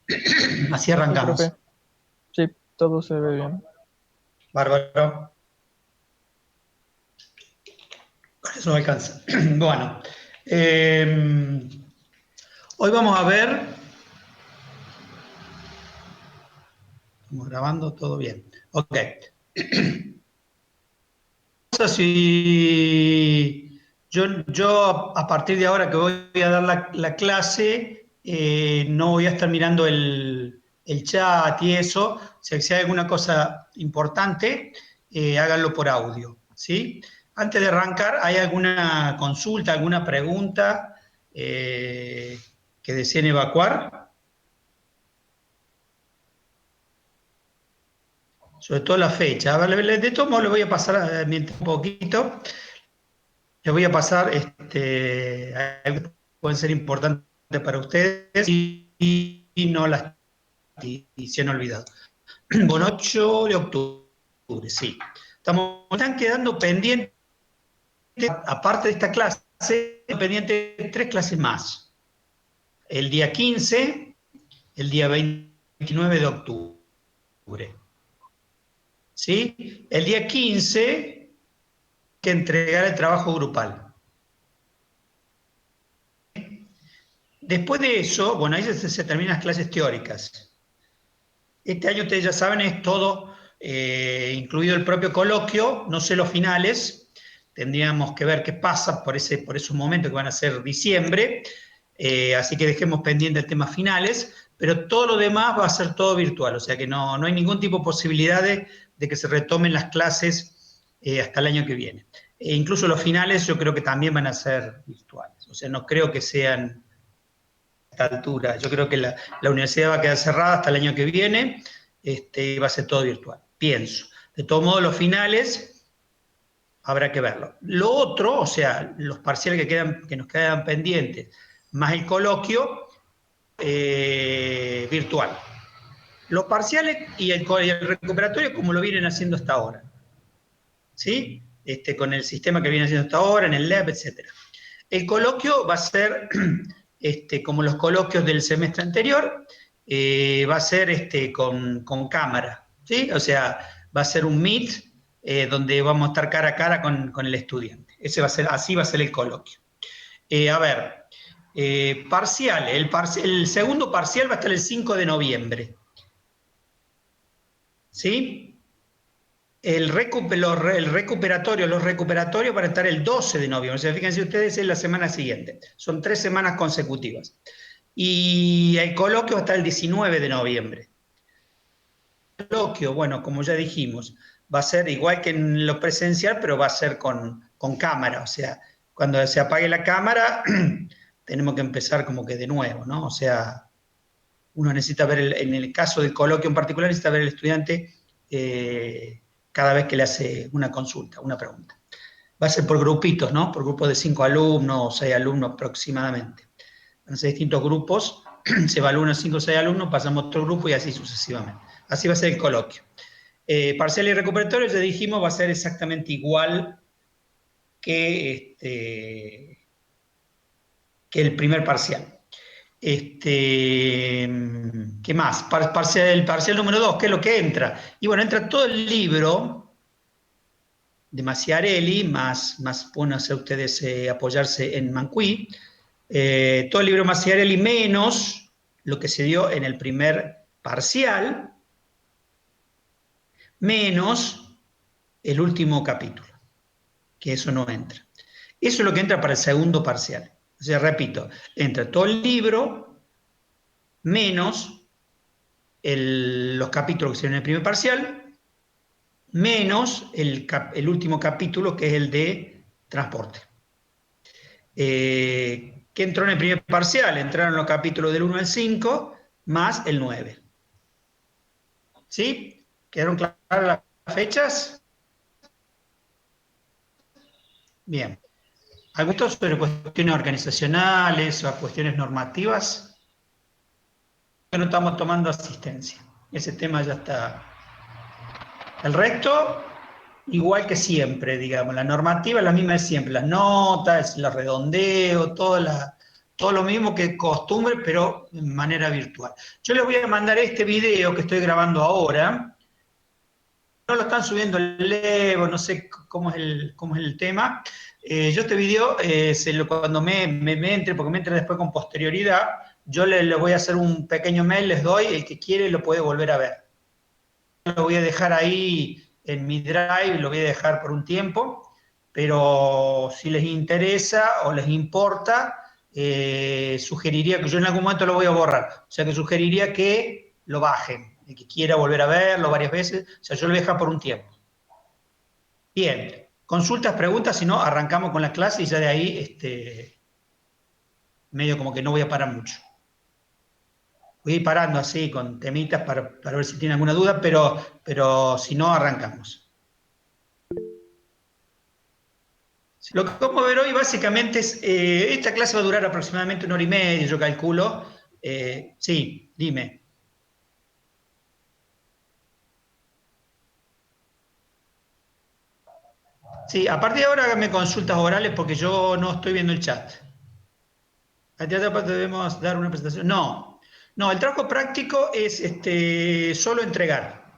Así Sí, profe. arrancamos. Sí, todo se ve bien. Bárbaro. Con eso no alcanza. Bueno, eh, hoy vamos a ver, estamos grabando todo bien. Ok. Si yo a partir de ahora que voy a dar la clase, no voy a estar mirando el chat y eso. O sea, que si hay alguna cosa importante, háganlo por audio, ¿sí? Antes de arrancar, ¿hay alguna consulta, alguna pregunta que deseen evacuar? Sobre todo la fecha. A ver, de todos modos, le voy a pasar mientras un poquito. Les voy a pasar, algo que pueden ser importantes para ustedes y no las y se han olvidado. Bueno, 8 de octubre, sí. Están quedando pendientes, aparte de esta clase, pendientes 3 clases más. El día 15, el día 29 de octubre. ¿Sí? El día 15 hay que entregar el trabajo grupal. Después de eso, bueno, ahí se terminan las clases teóricas. Este año ustedes ya saben, es todo, incluido el propio coloquio, no sé los finales, tendríamos que ver qué pasa por esos momentos que van a ser diciembre, así que dejemos pendiente el tema finales, pero todo lo demás va a ser todo virtual, o sea que no hay ningún tipo de posibilidad de que se retomen las clases hasta el año que viene. E incluso los finales yo creo que también van a ser virtuales, o sea, no creo que sean esta altura. Yo creo que la universidad va a quedar cerrada hasta el año que viene, va a ser todo virtual, pienso. De todos modos, los finales habrá que verlo. Lo otro, o sea, los parciales que nos quedan pendientes, más el coloquio, virtual. Los parciales y el recuperatorio como lo vienen haciendo hasta ahora, ¿sí? Con el sistema que viene haciendo hasta ahora, en el lab, etcétera. El coloquio va a ser, como los coloquios del semestre anterior, va a ser con cámara, ¿sí? O sea, va a ser un meet donde vamos a estar cara a cara con el estudiante. Así va a ser el coloquio. A ver, parcial, el segundo parcial va a estar el 5 de noviembre, ¿sí? Los recuperatorios van a estar el 12 de noviembre. O sea, fíjense ustedes, es la semana siguiente. Son 3 semanas consecutivas. Y el coloquio va a estar el 19 de noviembre. El coloquio, bueno, como ya dijimos, va a ser igual que en lo presencial, pero va a ser con cámara. O sea, cuando se apague la cámara, tenemos que empezar como que de nuevo, ¿no? O sea, uno necesita ver, en el caso del coloquio en particular, necesita ver al estudiante cada vez que le hace una consulta, una pregunta. Va a ser por grupitos, ¿no? Por grupos de 5 alumnos o 6 alumnos aproximadamente. Van a ser distintos grupos, se evalúan 5 o 6 alumnos, pasamos a otro grupo y así sucesivamente. Así va a ser el coloquio. Parcial y recuperatorio, ya dijimos, va a ser exactamente igual que, que el primer parcial. ¿Qué más? El parcial número 2, ¿qué es lo que entra? Y bueno, entra todo el libro de Maciarelli, más pueden hacer ustedes apoyarse en Mancuí, todo el libro de Maciarelli menos lo que se dio en el primer parcial, menos el último capítulo, que eso no entra. Eso es lo que entra para el segundo parcial. O sea, repito, entra todo el libro menos los capítulos que se dieron en el primer parcial, menos el último capítulo, que es el de transporte. ¿Qué entró en el primer parcial? Entraron los capítulos del 1 al 5 más el 9. ¿Sí? ¿Quedaron claras las fechas? Bien. ¿Algo sobre cuestiones organizacionales o cuestiones normativas? No estamos tomando asistencia. Ese tema ya está. El resto, igual que siempre, digamos. La normativa es la misma de siempre. Las notas, los redondeos, todas todo lo mismo que costumbre, pero de manera virtual. Yo les voy a mandar este video que estoy grabando ahora. No lo están subiendo el Evo, no sé cómo es el tema. Yo este video, cuando me entre, porque me entre después con posterioridad, yo le voy a hacer un pequeño mail, les doy, el que quiere lo puede volver a ver. Lo voy a dejar ahí en mi drive, lo voy a dejar por un tiempo, pero si les interesa o les importa, sugeriría que yo en algún momento lo voy a borrar, o sea que sugeriría que lo bajen, el que quiera volver a verlo varias veces, o sea, yo lo voy a dejar por un tiempo. Bien, consultas, preguntas, si no, arrancamos con la clase y ya de ahí, medio como que no voy a parar mucho. Voy a ir parando así con temitas para ver si tienen alguna duda, pero si no, arrancamos. Lo que vamos a ver hoy básicamente es, esta clase va a durar aproximadamente 1 hora y media, yo calculo. Sí, dime. Sí, a partir de ahora hágame consultas orales porque yo no estoy viendo el chat. ¿A ti debemos dar una presentación? No, no, el trabajo práctico es solo entregar.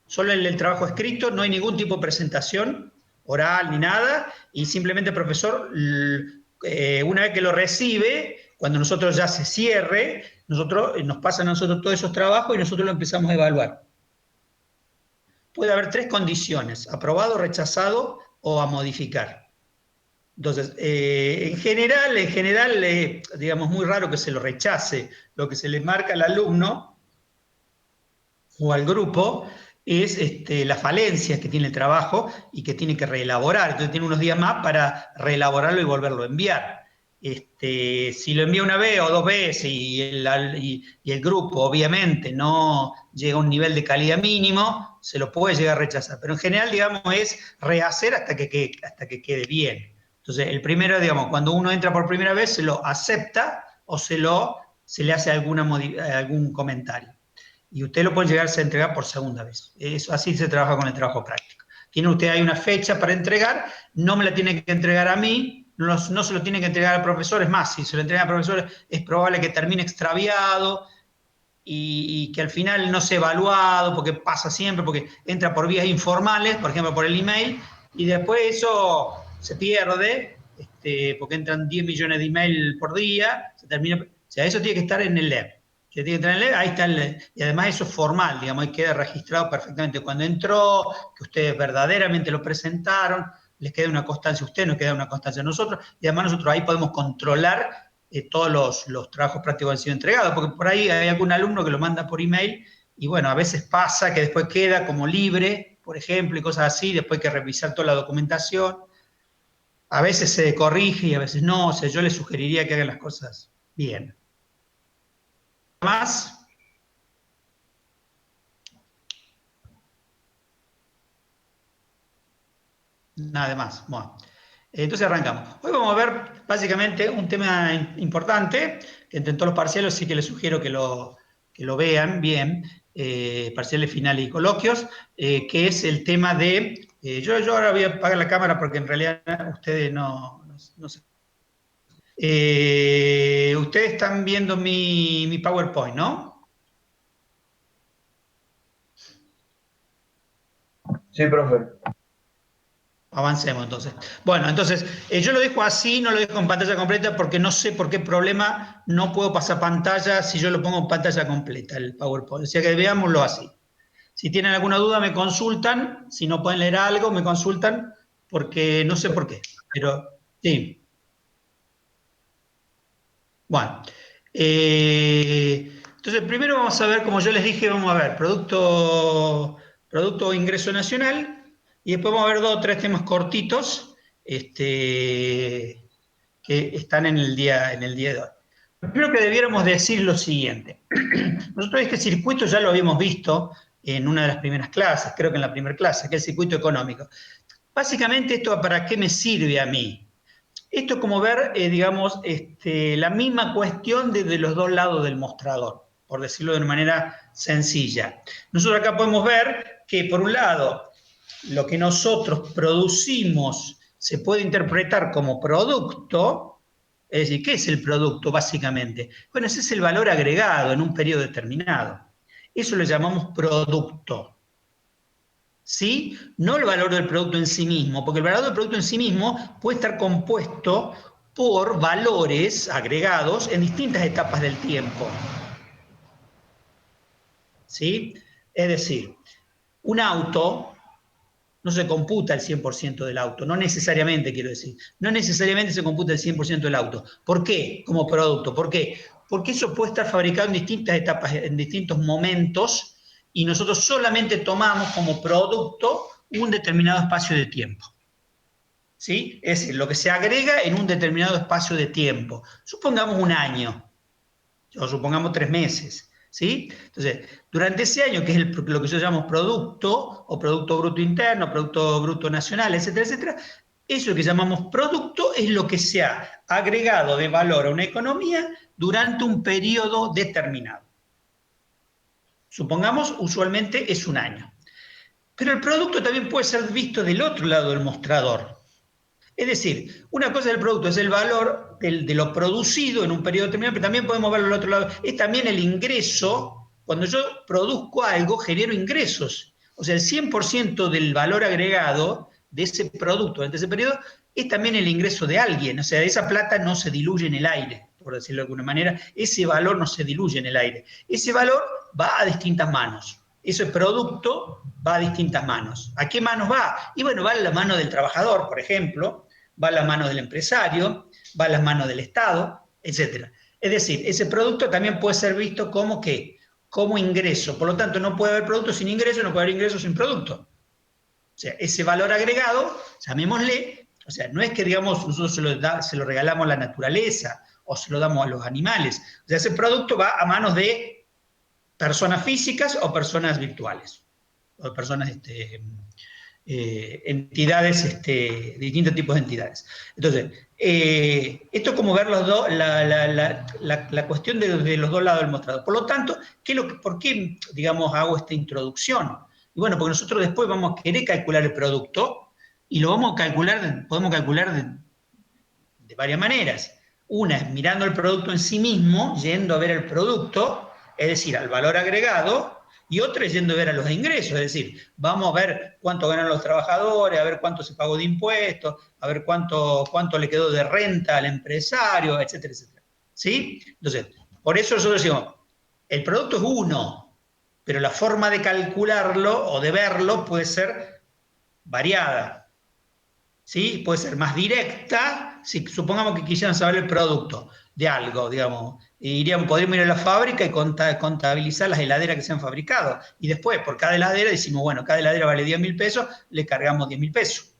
Solo el trabajo escrito, no hay ningún tipo de presentación oral ni nada, y simplemente el profesor, una vez que lo recibe, cuando nosotros ya se cierre, nos pasan a nosotros todos esos trabajos y nosotros lo empezamos a evaluar. Puede haber 3 condiciones: aprobado, rechazado o a modificar. Entonces, en general, digamos, muy raro que se lo rechace. Lo que se le marca al alumno o al grupo es las falencias que tiene el trabajo y que tiene que reelaborar. Entonces tiene unos días más para reelaborarlo y volverlo a enviar. Si lo envía una vez o 2 veces y el grupo obviamente no llega a un nivel de calidad mínimo, se lo puede llegar a rechazar. Pero en general, digamos, es rehacer hasta que quede bien. Entonces, el primero, digamos, cuando uno entra por primera vez, se lo acepta o se le hace algún comentario. Y usted lo puede llegarse a entregar por segunda vez. Así se trabaja con el trabajo práctico. Tiene usted ahí una fecha para entregar, no me la tiene que entregar a mí, no se lo tiene que entregar al profesor. Es más, si se lo entrega al profesor es probable que termine extraviado y que al final no sea evaluado, porque pasa siempre, porque entra por vías informales, por ejemplo por el email, y después eso se pierde, porque entran 10 millones de email por día, o sea, eso tiene que estar en el LEP. Que tiene que entrar en el LEP, ahí está y además eso es formal, digamos, ahí queda registrado perfectamente cuando entró, que ustedes verdaderamente lo presentaron, les queda una constancia a usted, nos queda una constancia a nosotros, y además nosotros ahí podemos controlar todos los trabajos prácticos han sido entregados, porque por ahí hay algún alumno que lo manda por email y bueno, a veces pasa que después queda como libre, por ejemplo, y cosas así, después hay que revisar toda la documentación. A veces se corrige y a veces no, o sea, yo les sugeriría que hagan las cosas bien. ¿Más? Nada más. Bueno, entonces arrancamos. Hoy vamos a ver básicamente un tema importante, que entre todos los parciales sí que les sugiero que lo vean bien, parciales finales y coloquios, que es el tema de... yo ahora voy a apagar la cámara porque en realidad ustedes no sé. Ustedes están viendo mi PowerPoint, ¿no? Sí, profe. Avancemos entonces. Bueno, entonces yo lo dejo así, no lo dejo en pantalla completa porque no sé por qué problema no puedo pasar pantalla si yo lo pongo en pantalla completa, el PowerPoint. O sea que veámoslo así. Si tienen alguna duda me consultan, si no pueden leer algo me consultan porque no sé por qué, pero sí. Bueno, entonces primero vamos a ver, como yo les dije, vamos a ver producto ingreso nacional y después vamos a ver 2 o 3 temas cortitos que están en el día de hoy. Primero que debiéramos decir lo siguiente. Nosotros este circuito ya lo habíamos visto en una de las primeras clases, creo que en la primera clase, que es el circuito económico. Básicamente, ¿esto para qué me sirve a mí? Esto es como ver, digamos, la misma cuestión desde los dos lados del mostrador, por decirlo de una manera sencilla. Nosotros acá podemos ver que, por un lado, lo que nosotros producimos se puede interpretar como producto, Es decir, ¿qué es el producto básicamente? Bueno, ese es el valor agregado en un periodo determinado. Eso lo llamamos producto. ¿Sí? No el valor del producto en sí mismo, porque el valor del producto en sí mismo puede estar compuesto por valores agregados en distintas etapas del tiempo. ¿Sí? Es decir, un auto no se computa el 100% del auto, no necesariamente quiero decir, no necesariamente se computa el 100% del auto. ¿Por qué? Como producto. ¿Por qué? Porque eso puede estar fabricado en distintas etapas, en distintos momentos, y nosotros solamente tomamos como producto un determinado espacio de tiempo. ¿Sí? Es decir, lo que se agrega en un determinado espacio de tiempo. Supongamos un año, o supongamos 3 meses. ¿Sí? Entonces, durante ese año, que es lo que yo llamo producto, o Producto Bruto Interno, Producto Bruto Nacional, etcétera, etcétera, eso que llamamos producto es lo que se ha agregado de valor a una economía durante un periodo determinado. Supongamos, usualmente es un año. Pero el producto también puede ser visto del otro lado del mostrador. Es decir, una cosa del producto es el valor de lo producido en un periodo determinado, pero también podemos verlo al otro lado. Es también el ingreso. Cuando yo produzco algo, genero ingresos. O sea, el 100% del valor agregado de ese producto durante ese periodo es también el ingreso de alguien. O sea, esa plata no se diluye en el aire, por decirlo de alguna manera. Ese valor no se diluye en el aire. Ese valor va a distintas manos. Ese producto va a distintas manos. ¿A qué manos va? Y bueno, va a la mano del trabajador, por ejemplo, va a las manos del empresario, va a las manos del Estado, etc. Es decir, ese producto también puede ser visto como ¿qué? Como ingreso. Por lo tanto, no puede haber producto sin ingreso, no puede haber ingreso sin producto. O sea, ese valor agregado, llamémosle, o sea, no es que, digamos, nosotros se lo regalamos a la naturaleza o se lo damos a los animales. O sea, ese producto va a manos de personas físicas o personas virtuales, o personas entidades, distintos tipos de entidades. Entonces, esto es como ver la cuestión de los dos lados del mostrador. Por lo tanto, ¿por qué, digamos, hago esta introducción? Y bueno, porque nosotros después vamos a querer calcular el producto y lo vamos a calcular, podemos calcular de varias maneras. Una es mirando el producto en sí mismo, yendo a ver el producto, es decir, al valor agregado, y otra es yendo a ver a los ingresos, es decir, vamos a ver cuánto ganan los trabajadores, a ver cuánto se pagó de impuestos, a ver cuánto le quedó de renta al empresario, etcétera, etcétera. ¿Sí? Entonces, por eso nosotros decimos, el producto es uno, pero la forma de calcularlo o de verlo puede ser variada. ¿Sí? Puede ser más directa, si supongamos que quisieran saber el producto de algo, digamos, podríamos ir a la fábrica y contabilizar las heladeras que se han fabricado, y después por cada heladera decimos, bueno, cada heladera vale 10.000 pesos, le cargamos 10.000 pesos.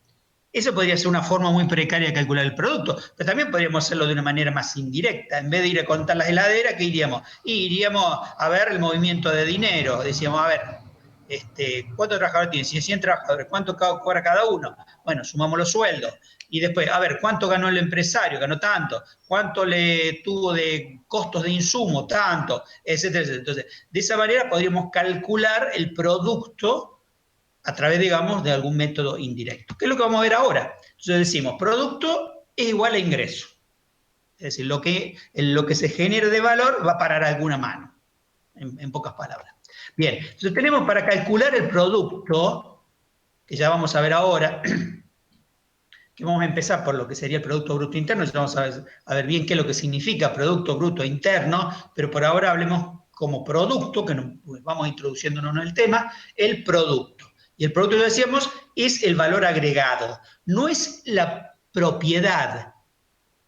Esa podría ser una forma muy precaria de calcular el producto, pero también podríamos hacerlo de una manera más indirecta. En vez de ir a contar las heladeras, ¿qué iríamos? Iríamos a ver el movimiento de dinero. Decíamos, a ver, ¿cuántos trabajadores tiene? Si 100 trabajadores, ¿cuánto cobra cada uno? Bueno, sumamos los sueldos. Y después, a ver, ¿cuánto ganó el empresario? Ganó tanto. ¿Cuánto le tuvo de costos de insumo? Tanto, etcétera, etcétera. Entonces, de esa manera podríamos calcular el producto a través, digamos, de algún método indirecto. ¿Qué es lo que vamos a ver ahora? Entonces decimos, producto es igual a ingreso. Es decir, lo que se genere de valor va a parar a alguna mano, en pocas palabras. Bien, entonces tenemos para calcular el producto, que ya vamos a ver ahora, que vamos a empezar por lo que sería el Producto Bruto Interno, ya vamos a ver bien qué es lo que significa Producto Bruto Interno, pero por ahora hablemos como producto, que vamos introduciéndonos en el tema, el producto. Y el producto, ya decíamos, es el valor agregado, no es la propiedad,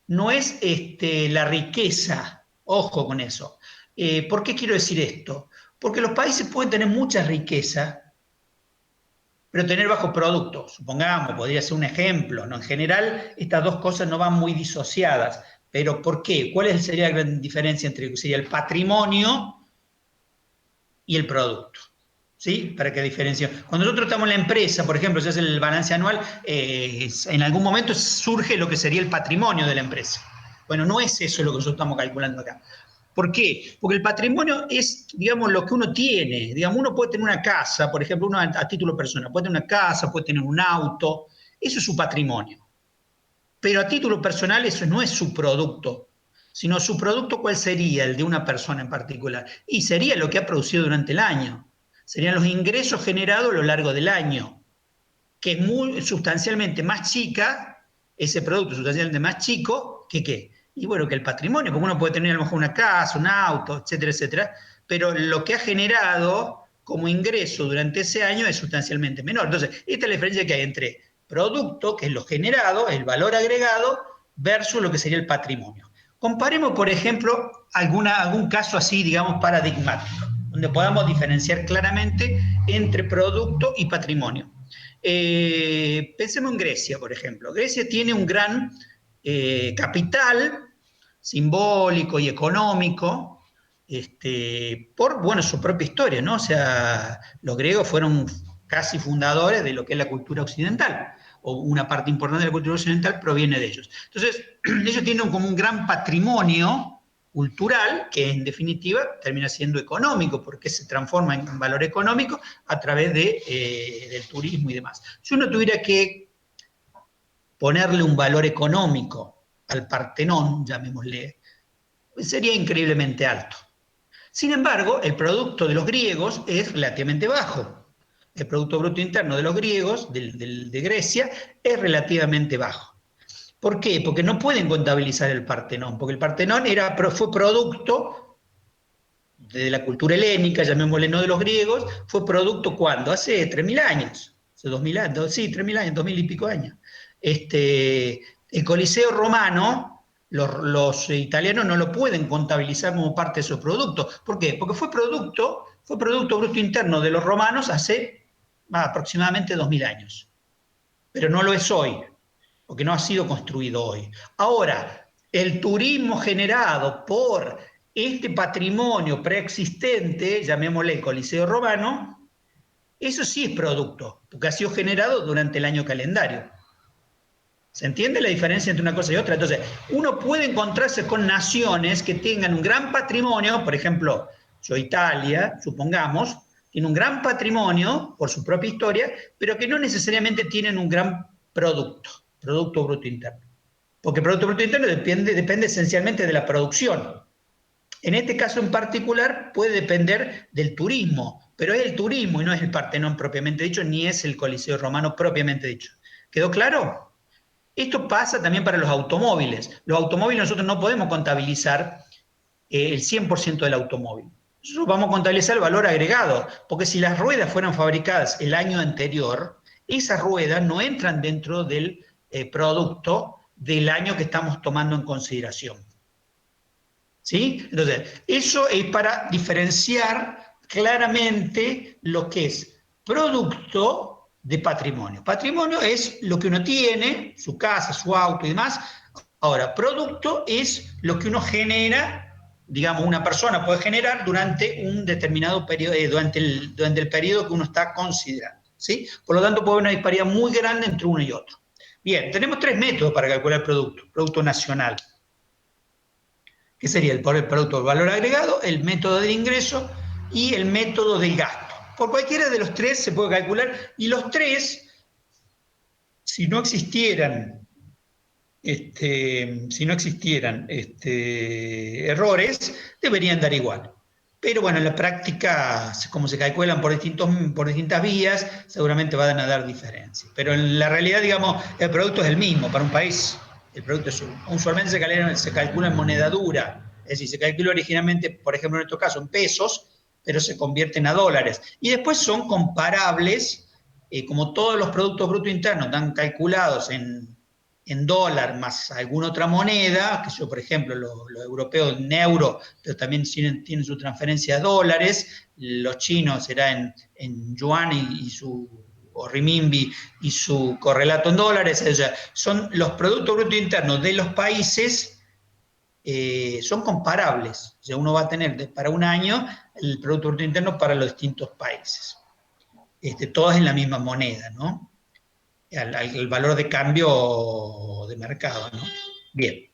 no es la riqueza, ojo con eso. ¿Por qué quiero decir esto? Porque los países pueden tener mucha riqueza, pero tener bajo producto, supongamos, podría ser un ejemplo, ¿no? En general, estas dos cosas no van muy disociadas, pero ¿por qué? ¿Cuál sería la gran diferencia entre lo que sería el patrimonio y el producto? ¿Sí? ¿Para qué diferencia? Cuando nosotros estamos en la empresa, por ejemplo, se hace el balance anual, en algún momento surge lo que sería el patrimonio de la empresa. Bueno, no es eso lo que nosotros estamos calculando acá. ¿Por qué? Porque el patrimonio es, digamos, lo que uno tiene. Digamos, uno puede tener una casa, por ejemplo, uno a título personal, puede tener una casa, puede tener un auto, eso es su patrimonio. pero a título personal eso no es su producto, sino su producto, ¿cuál sería? El de una persona en particular. Y sería lo que ha producido durante el año. Serían los ingresos generados a lo largo del año, que es muy sustancialmente más chica, ese producto sustancialmente más chico, que ¿qué? Y bueno, que el patrimonio, porque uno puede tener a lo mejor una casa, un auto, etcétera, etcétera, pero lo que ha generado como ingreso durante ese año es sustancialmente menor. Entonces, esta es la diferencia que hay entre producto, que es lo generado, el valor agregado, versus lo que sería el patrimonio. Comparemos, por ejemplo, algún caso así, digamos, paradigmático, donde podamos diferenciar claramente entre producto y patrimonio. Pensemos en Grecia, por ejemplo. Grecia tiene un gran capital simbólico y económico, por bueno, su propia historia, ¿no? O sea, los griegos fueron casi fundadores de lo que es la cultura occidental, o una parte importante de la cultura occidental proviene de ellos. Entonces, ellos tienen como un gran patrimonio cultural que en definitiva termina siendo económico porque se transforma en valor económico a través del turismo y demás. Si uno tuviera que ponerle un valor económico al Partenón, llamémosle, sería increíblemente alto. Sin embargo, el producto de los griegos es relativamente bajo. El Producto Bruto Interno de los griegos, de Grecia, es relativamente bajo. ¿Por qué? Porque no pueden contabilizar el Partenón, porque el Partenón fue producto de la cultura helénica, llamémosle no de los griegos, fue producto ¿cuándo? Hace 3.000 años, hace 2.000 años, sí, 3.000 años, 2.000 y pico años. El Coliseo romano, los italianos no lo pueden contabilizar como parte de su producto. ¿Por qué? Porque fue producto bruto interno de los romanos hace aproximadamente 2.000 años, pero no lo es hoy, porque no ha sido construido hoy. Ahora, el turismo generado por este patrimonio preexistente, llamémosle el Coliseo Romano, eso sí es producto, porque ha sido generado durante el año calendario. ¿Se entiende la diferencia entre una cosa y otra? Entonces, uno puede encontrarse con naciones que tengan un gran patrimonio, por ejemplo, Italia, supongamos, tiene un gran patrimonio por su propia historia, pero que no necesariamente tienen un gran Producto Bruto Interno. Porque el Producto Bruto Interno depende esencialmente de la producción. En este caso en particular puede depender del turismo, pero es el turismo y no es el Partenón propiamente dicho, ni es el Coliseo Romano propiamente dicho. ¿Quedó claro? Esto pasa también para los automóviles. Los automóviles nosotros no podemos contabilizar el 100% del automóvil. Nosotros vamos a contabilizar el valor agregado, porque si las ruedas fueran fabricadas el año anterior, esas ruedas no entran dentro del producto del año que estamos tomando en consideración. ¿Sí? Entonces, eso es para diferenciar claramente lo que es producto de patrimonio. Patrimonio es lo que uno tiene, su casa, su auto y demás. Ahora, producto es lo que uno genera, digamos, una persona puede generar durante un determinado periodo, durante el periodo que uno está considerando. ¿Sí? Por lo tanto, puede haber una disparidad muy grande entre uno y otro. Bien, tenemos tres métodos para calcular el producto nacional, que sería el producto del valor agregado, el método del ingreso y el método del gasto. Por cualquiera de los tres se puede calcular, y los tres, si no existieran errores, deberían dar igual. Pero bueno, en la práctica, como se calculan por distintas vías, seguramente van a dar diferencias. Pero en la realidad, digamos, el producto es el mismo para un país. El producto usualmente se calcula en moneda dura, es decir, se calcula originalmente, por ejemplo, en nuestro caso, en pesos, pero se convierten a dólares. Y después son comparables, como todos los productos brutos internos están calculados en dólar más alguna otra moneda, que yo, por ejemplo, los europeos en euro, pero también tienen su transferencia a dólares, los chinos será en yuan o renminbi y su correlato en dólares, o sea, son los productos brutos internos de los países, son comparables, o sea, uno va a tener para un año el Producto Bruto Interno para los distintos países, todas en la misma moneda, ¿no? Al valor de cambio de mercado, ¿no? Bien.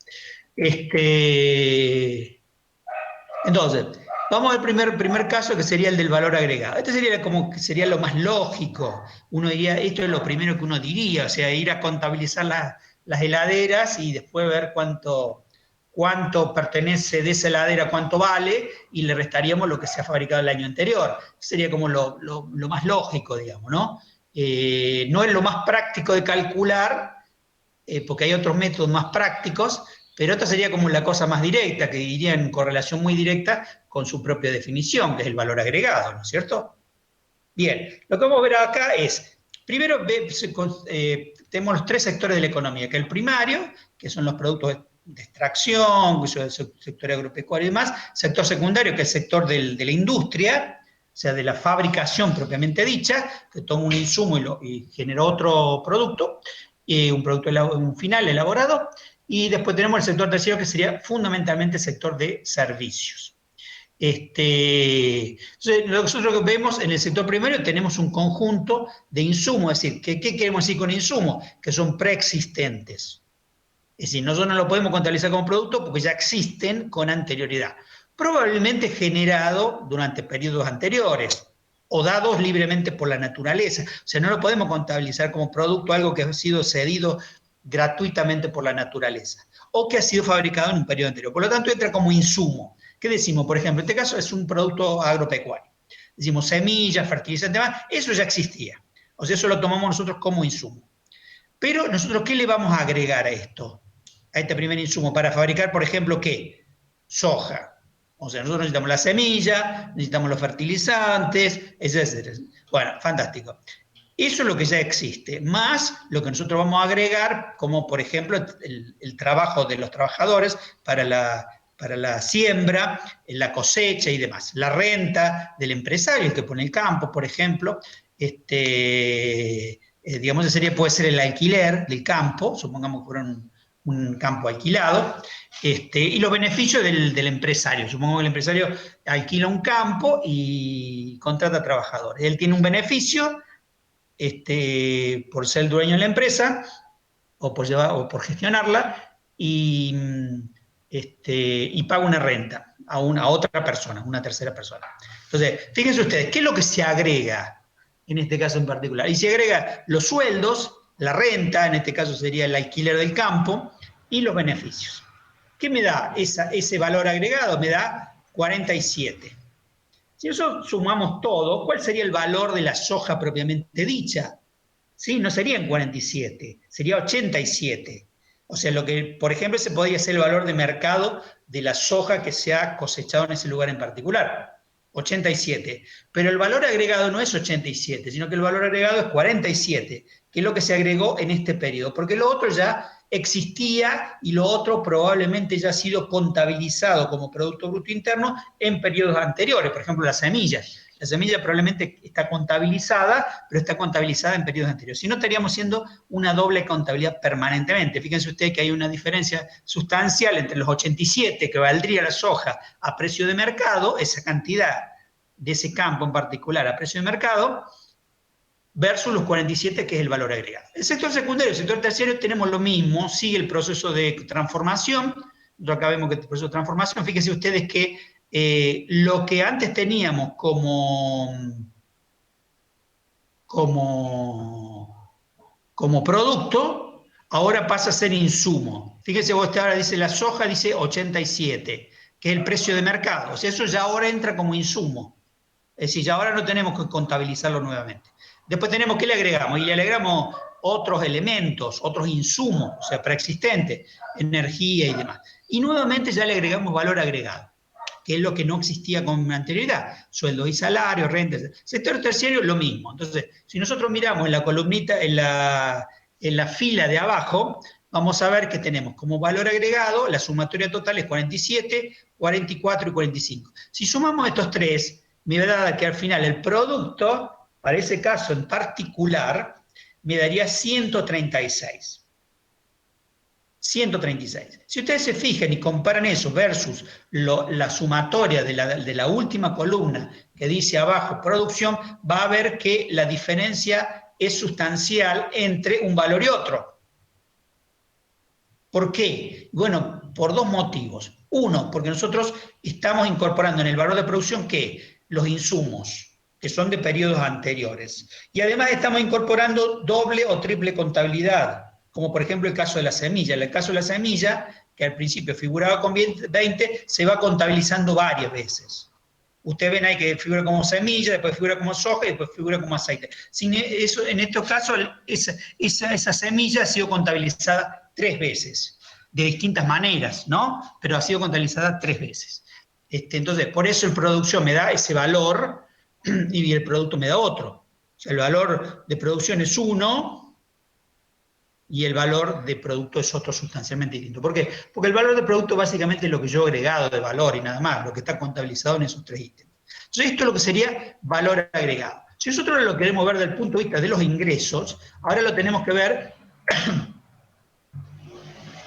Entonces, vamos al primer caso, que sería el del valor agregado. Este sería como que sería lo más lógico. Uno diría, esto es lo primero que uno diría, o sea, ir a contabilizar las heladeras y después ver cuánto pertenece de esa heladera, cuánto vale, y le restaríamos lo que se ha fabricado el año anterior. Sería como lo más lógico, digamos, ¿no? No es lo más práctico de calcular, porque hay otros métodos más prácticos, pero esta sería como la cosa más directa, que iría en correlación muy directa con su propia definición, que es el valor agregado, ¿no es cierto? Bien, lo que vamos a ver acá es, primero tenemos los tres sectores de la economía, que el primario, que son los productos de extracción, que es el sector agropecuario y demás, sector secundario, que es el sector de la industria, o sea, de la fabricación propiamente dicha, que toma un insumo y genera otro producto, un producto un final elaborado, y después tenemos el sector terciario, que sería fundamentalmente el sector de servicios. Entonces, nosotros vemos en el sector primario tenemos un conjunto de insumos, es decir, ¿qué queremos decir con insumos? Que son preexistentes. Es decir, nosotros no lo podemos contabilizar como producto porque ya existen con anterioridad. Probablemente generado durante periodos anteriores o dados libremente por la naturaleza. O sea, no lo podemos contabilizar como producto algo que ha sido cedido gratuitamente por la naturaleza o que ha sido fabricado en un periodo anterior. Por lo tanto, entra como insumo. ¿Qué decimos? Por ejemplo, en este caso es un producto agropecuario. Decimos semillas, fertilizantes, eso ya existía. O sea, eso lo tomamos nosotros como insumo. Pero nosotros, ¿qué le vamos a agregar a esto? A este primer insumo para fabricar, por ejemplo, ¿qué? Soja. O sea, nosotros necesitamos la semilla, necesitamos los fertilizantes, etc. Bueno, fantástico. Eso es lo que ya existe, más lo que nosotros vamos a agregar, como por ejemplo el trabajo de los trabajadores para la siembra, la cosecha y demás. La renta del empresario, el que pone el campo, por ejemplo, digamos, puede ser el alquiler del campo, supongamos que fuera un campo alquilado, y los beneficios del empresario. Supongamos que el empresario alquila un campo y contrata trabajadores. Él tiene un beneficio por ser el dueño de la empresa o por gestionarla y paga una renta a otra persona, una tercera persona. Entonces, fíjense ustedes, ¿qué es lo que se agrega en este caso en particular? Y se agrega los sueldos, la renta, en este caso sería el alquiler del campo, y los beneficios. ¿Qué me da ese valor agregado? Me da 47. Si nosotros sumamos todo, ¿cuál sería el valor de la soja propiamente dicha? ¿Sí? No serían 47, sería 87. O sea, lo que, por ejemplo, ese podría ser el valor de mercado de la soja que se ha cosechado en ese lugar en particular. 87. Pero el valor agregado no es 87, sino que el valor agregado es 47, que es lo que se agregó en este periodo, porque lo otro ya existía y lo otro probablemente ya ha sido contabilizado como Producto Bruto Interno en periodos anteriores, por ejemplo, las semillas. La semilla probablemente está contabilizada, pero está contabilizada en periodos anteriores. Si no, estaríamos haciendo una doble contabilidad permanentemente. Fíjense ustedes que hay una diferencia sustancial entre los 87 que valdría la soja a precio de mercado, esa cantidad de ese campo en particular a precio de mercado, versus los 47 que es el valor agregado. El sector secundario, el sector terciario tenemos lo mismo, sigue el proceso de transformación. Nosotros acá vemos que el proceso de transformación, fíjense ustedes que lo que antes teníamos como producto, ahora pasa a ser insumo. Fíjense vos, ahora dice la soja, dice 87, que es el precio de mercado. O sea, eso ya ahora entra como insumo. Es decir, ya ahora no tenemos que contabilizarlo nuevamente. Después tenemos, ¿qué le agregamos? Y le agregamos otros elementos, otros insumos, o sea, preexistentes, energía y demás. Y nuevamente ya le agregamos valor agregado, que es lo que no existía con anterioridad, sueldos y salarios, rentas. Sector terciario, lo mismo. Entonces, si nosotros miramos en la columnita, en la fila de abajo, vamos a ver que tenemos como valor agregado, la sumatoria total es 47, 44 y 45. Si sumamos estos tres, me va a dar que al final el producto, para ese caso en particular, me daría 136. 136. Si ustedes se fijan y comparan eso versus la sumatoria de la última columna que dice abajo producción, va a ver que la diferencia es sustancial entre un valor y otro. ¿Por qué? Bueno, por dos motivos. Uno, porque nosotros estamos incorporando en el valor de producción, ¿qué? Los insumos, que son de periodos anteriores. Y además estamos incorporando doble o triple contabilidad. como por ejemplo el caso de la semilla. En el caso de la semilla, que al principio figuraba con 20, se va contabilizando varias veces. Ustedes ven ahí que figura como semilla, después figura como soja y después figura como aceite. Eso, en estos casos, esa semilla ha sido contabilizada 3 veces, de distintas maneras, ¿no? Pero ha sido contabilizada 3 veces. Entonces, por eso el producción me da ese valor y el producto me da otro. O sea, el valor de producción es 1 y el valor de producto es otro sustancialmente distinto. ¿Por qué? Porque el valor de producto básicamente es lo que yo he agregado de valor y nada más, lo que está contabilizado en esos 3 ítems. Entonces, esto es lo que sería valor agregado. Si nosotros lo queremos ver desde el punto de vista de los ingresos, ahora lo tenemos que ver.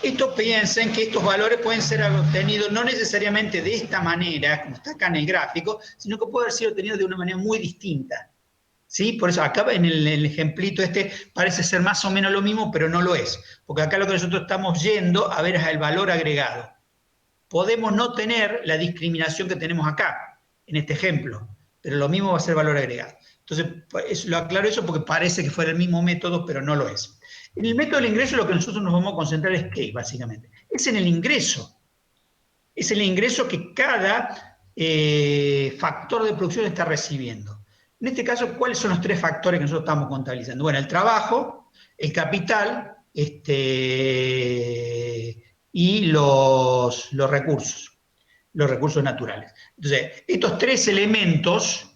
Esto, piensen que estos valores pueden ser obtenidos no necesariamente de esta manera, como está acá en el gráfico, sino que puede haber sido obtenido de una manera muy distinta. ¿Sí? Por eso acá en el ejemplito parece ser más o menos lo mismo, pero no lo es. Porque acá lo que nosotros estamos yendo a ver es el valor agregado. Podemos no tener la discriminación que tenemos acá, en este ejemplo, pero lo mismo va a ser valor agregado. Entonces, lo aclaro eso porque parece que fuera el mismo método, pero no lo es. En el método del ingreso lo que nosotros nos vamos a concentrar es ¿qué, básicamente? Es en el ingreso. Es el ingreso que cada factor de producción está recibiendo. En este caso, ¿cuáles son los 3 factores que nosotros estamos contabilizando? Bueno, el trabajo, el capital y los recursos naturales. Entonces, estos 3 elementos,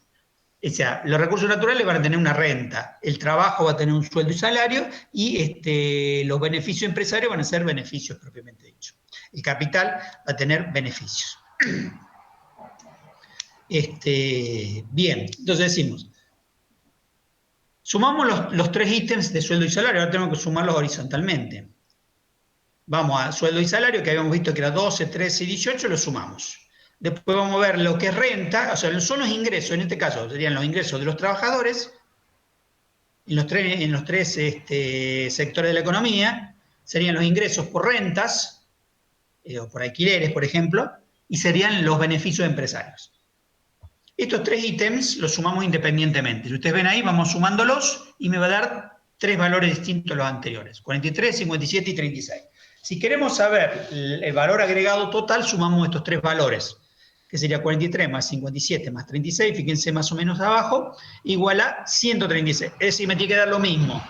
o sea, los recursos naturales van a tener una renta, el trabajo va a tener un sueldo y salario, y los beneficios empresarios van a ser beneficios propiamente dichos. El capital va a tener beneficios. Bien, entonces decimos, sumamos los 3 ítems de sueldo y salario, ahora tenemos que sumarlos horizontalmente. Vamos a sueldo y salario, que habíamos visto que era 12, 13 y 18, lo sumamos. Después vamos a ver lo que es renta, o sea, son los ingresos, en este caso serían los ingresos de los trabajadores, en los tres sectores de la economía, serían los ingresos por rentas, o por alquileres, por ejemplo, y serían los beneficios empresarios. Estos 3 ítems los sumamos independientemente. Si ustedes ven ahí, vamos sumándolos y me va a dar 3 valores distintos a los anteriores, 43, 57 y 36. Si queremos saber el valor agregado total, sumamos estos 3 valores, que sería 43 más 57 más 36, fíjense más o menos abajo, igual a 136. Es decir, me tiene que dar lo mismo.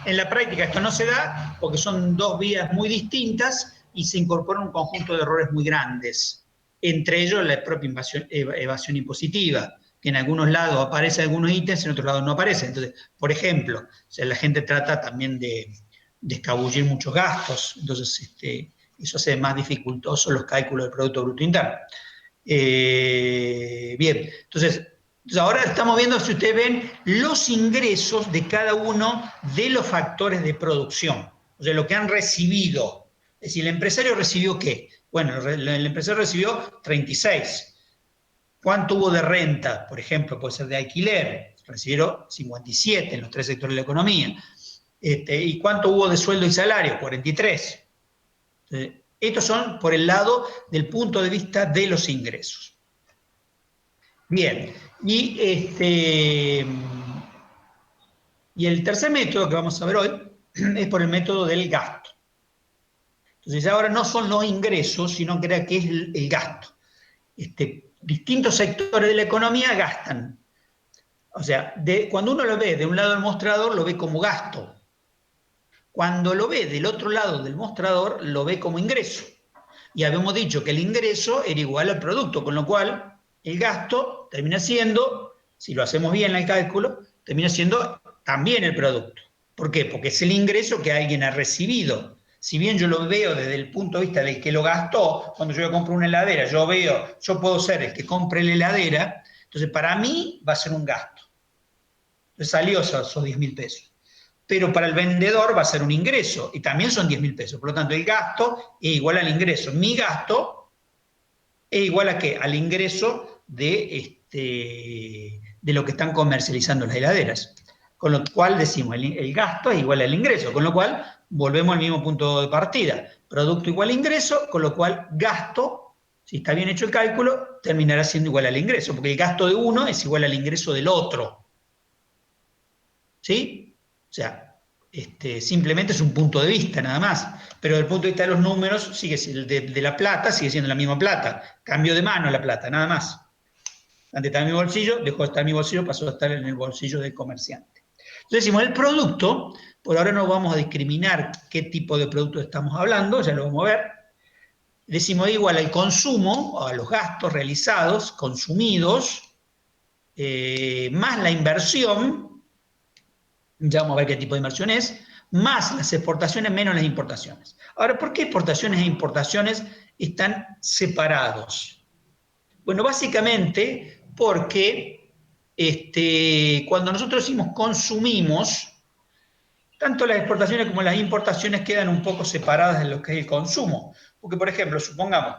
En la práctica esto no se da porque son 2 vías muy distintas y se incorpora un conjunto de errores muy grandes. Entre ellos la propia evasión impositiva, que en algunos lados aparece algunos ítems, en otros lados no aparece. Entonces, por ejemplo, o sea, la gente trata también de escabullir muchos gastos, entonces eso hace más dificultosos los cálculos del Producto Bruto Interno. Bien, entonces ahora estamos viendo, si ustedes ven, los ingresos de cada uno de los factores de producción, o sea, lo que han recibido. Es decir, ¿el empresario recibió qué? Bueno, el empresario recibió 36. ¿Cuánto hubo de renta? Por ejemplo, puede ser de alquiler. Recibieron 57 en los 3 sectores de la economía. ¿Y cuánto hubo de sueldo y salario? 43. Entonces, estos son por el lado del punto de vista de los ingresos. Bien, y el tercer método que vamos a ver hoy es por el método del gasto. Entonces ahora no son los ingresos, sino que es el gasto. Distintos sectores de la economía gastan. O sea, cuando uno lo ve de un lado del mostrador, lo ve como gasto. Cuando lo ve del otro lado del mostrador, lo ve como ingreso. Y habíamos dicho que el ingreso era igual al producto, con lo cual el gasto termina siendo, si lo hacemos bien el cálculo, termina siendo también el producto. ¿Por qué? Porque es el ingreso que alguien ha recibido. Si bien yo lo veo desde el punto de vista del que lo gastó, cuando yo compro una heladera, yo puedo ser el que compre la heladera, entonces para mí va a ser un gasto. Entonces salió esos 10.000 pesos. Pero para el vendedor va a ser un ingreso, y también son 10.000 pesos. Por lo tanto, el gasto es igual al ingreso. Mi gasto es igual a ¿qué? Al ingreso de lo que están comercializando las heladeras. Con lo cual decimos, el gasto es igual al ingreso, con lo cual volvemos al mismo punto de partida. Producto igual a ingreso, con lo cual gasto, si está bien hecho el cálculo, terminará siendo igual al ingreso, porque el gasto de uno es igual al ingreso del otro. ¿Sí? O sea, simplemente es un punto de vista nada más, pero desde el punto de vista de los números, de la plata sigue siendo la misma plata, cambio de mano la plata, nada más. Antes estaba en mi bolsillo, dejó de estar en mi bolsillo, pasó a estar en el bolsillo del comerciante. Entonces decimos, el producto, por ahora no vamos a discriminar qué tipo de producto estamos hablando, ya lo vamos a ver. Decimos igual al consumo, a los gastos realizados, consumidos, más la inversión, ya vamos a ver qué tipo de inversión es, más las exportaciones menos las importaciones. Ahora, ¿por qué exportaciones e importaciones están separados? Bueno, básicamente porque cuando nosotros decimos consumimos, tanto las exportaciones como las importaciones quedan un poco separadas de lo que es el consumo. Porque, por ejemplo, supongamos,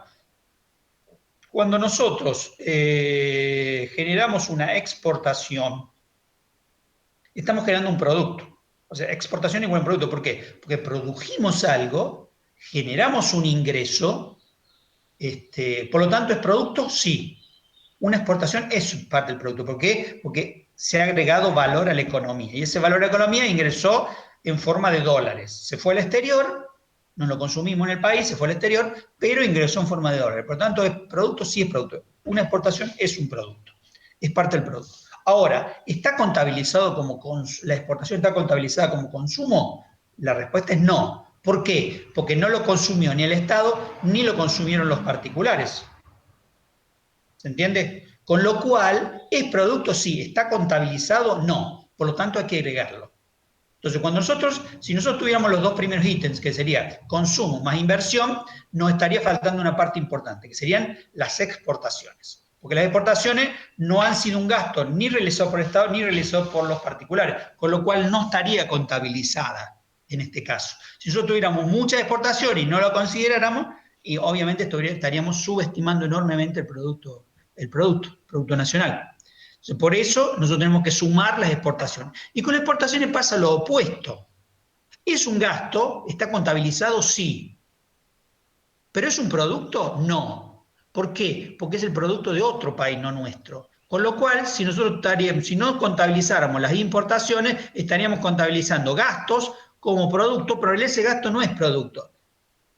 cuando nosotros generamos una exportación, estamos generando un producto. O sea, exportación igual a un producto. ¿Por qué? Porque produjimos algo, generamos un ingreso, por lo tanto, ¿es producto? Sí. Una exportación es parte del producto. ¿Por qué? Porque se ha agregado valor a la economía. Y ese valor a la economía ingresó en forma de dólares. Se fue al exterior, no lo consumimos en el país, se fue al exterior, pero ingresó en forma de dólares. Por lo tanto, ¿es producto? Sí es producto. Una exportación es un producto. Es parte del producto. Ahora, ¿está contabilizado la exportación está contabilizada como consumo? La respuesta es no. ¿Por qué? Porque no lo consumió ni el Estado ni lo consumieron los particulares. ¿Se entiende? Con lo cual, ¿es producto? Sí. ¿Está contabilizado? No. Por lo tanto, hay que agregarlo. Entonces, si nosotros tuviéramos los dos primeros ítems, que sería consumo más inversión, nos estaría faltando una parte importante, que serían las exportaciones. Porque las exportaciones no han sido un gasto ni realizado por el Estado ni realizado por los particulares, con lo cual no estaría contabilizada en este caso. Si nosotros tuviéramos mucha exportación y no lo consideráramos, y obviamente estaríamos subestimando enormemente el producto nacional. Entonces, por eso nosotros tenemos que sumar las exportaciones. Y con las exportaciones pasa lo opuesto. ¿Es un gasto? ¿Está contabilizado? Sí. ¿Pero es un producto? No. ¿Por qué? Porque es el producto de otro país, no nuestro. Con lo cual, si no contabilizáramos las importaciones, estaríamos contabilizando gastos como producto, pero ese gasto no es producto.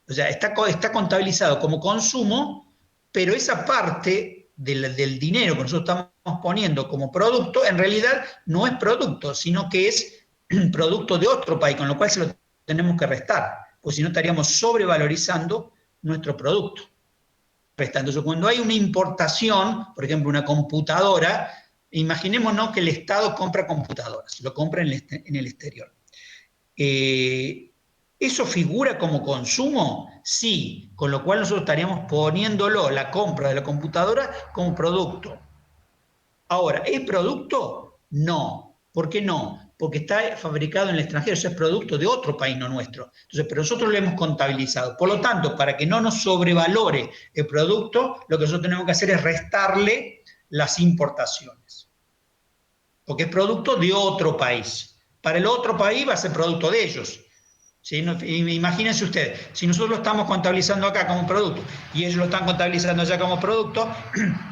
O sea, está contabilizado como consumo, pero esa parte del dinero que nosotros estamos poniendo como producto, en realidad no es producto, sino que es producto de otro país, con lo cual se lo tenemos que restar, pues si no estaríamos sobrevalorizando nuestro producto. Entonces, cuando hay una importación, por ejemplo, una computadora, imaginémonos que el Estado compra computadoras, lo compra en el exterior. ¿Eso figura como consumo? Sí, con lo cual nosotros estaríamos poniéndolo, la compra de la computadora, como producto. Ahora, ¿es producto? No. ¿Por qué no? Porque está fabricado en el extranjero, eso es producto de otro país, no nuestro. Entonces, pero nosotros lo hemos contabilizado. Por lo tanto, para que no nos sobrevalore el producto, lo que nosotros tenemos que hacer es restarle las importaciones. Porque es producto de otro país. Para el otro país va a ser producto de ellos. ¿Sí? Imagínense ustedes, si nosotros lo estamos contabilizando acá como producto y ellos lo están contabilizando allá como producto,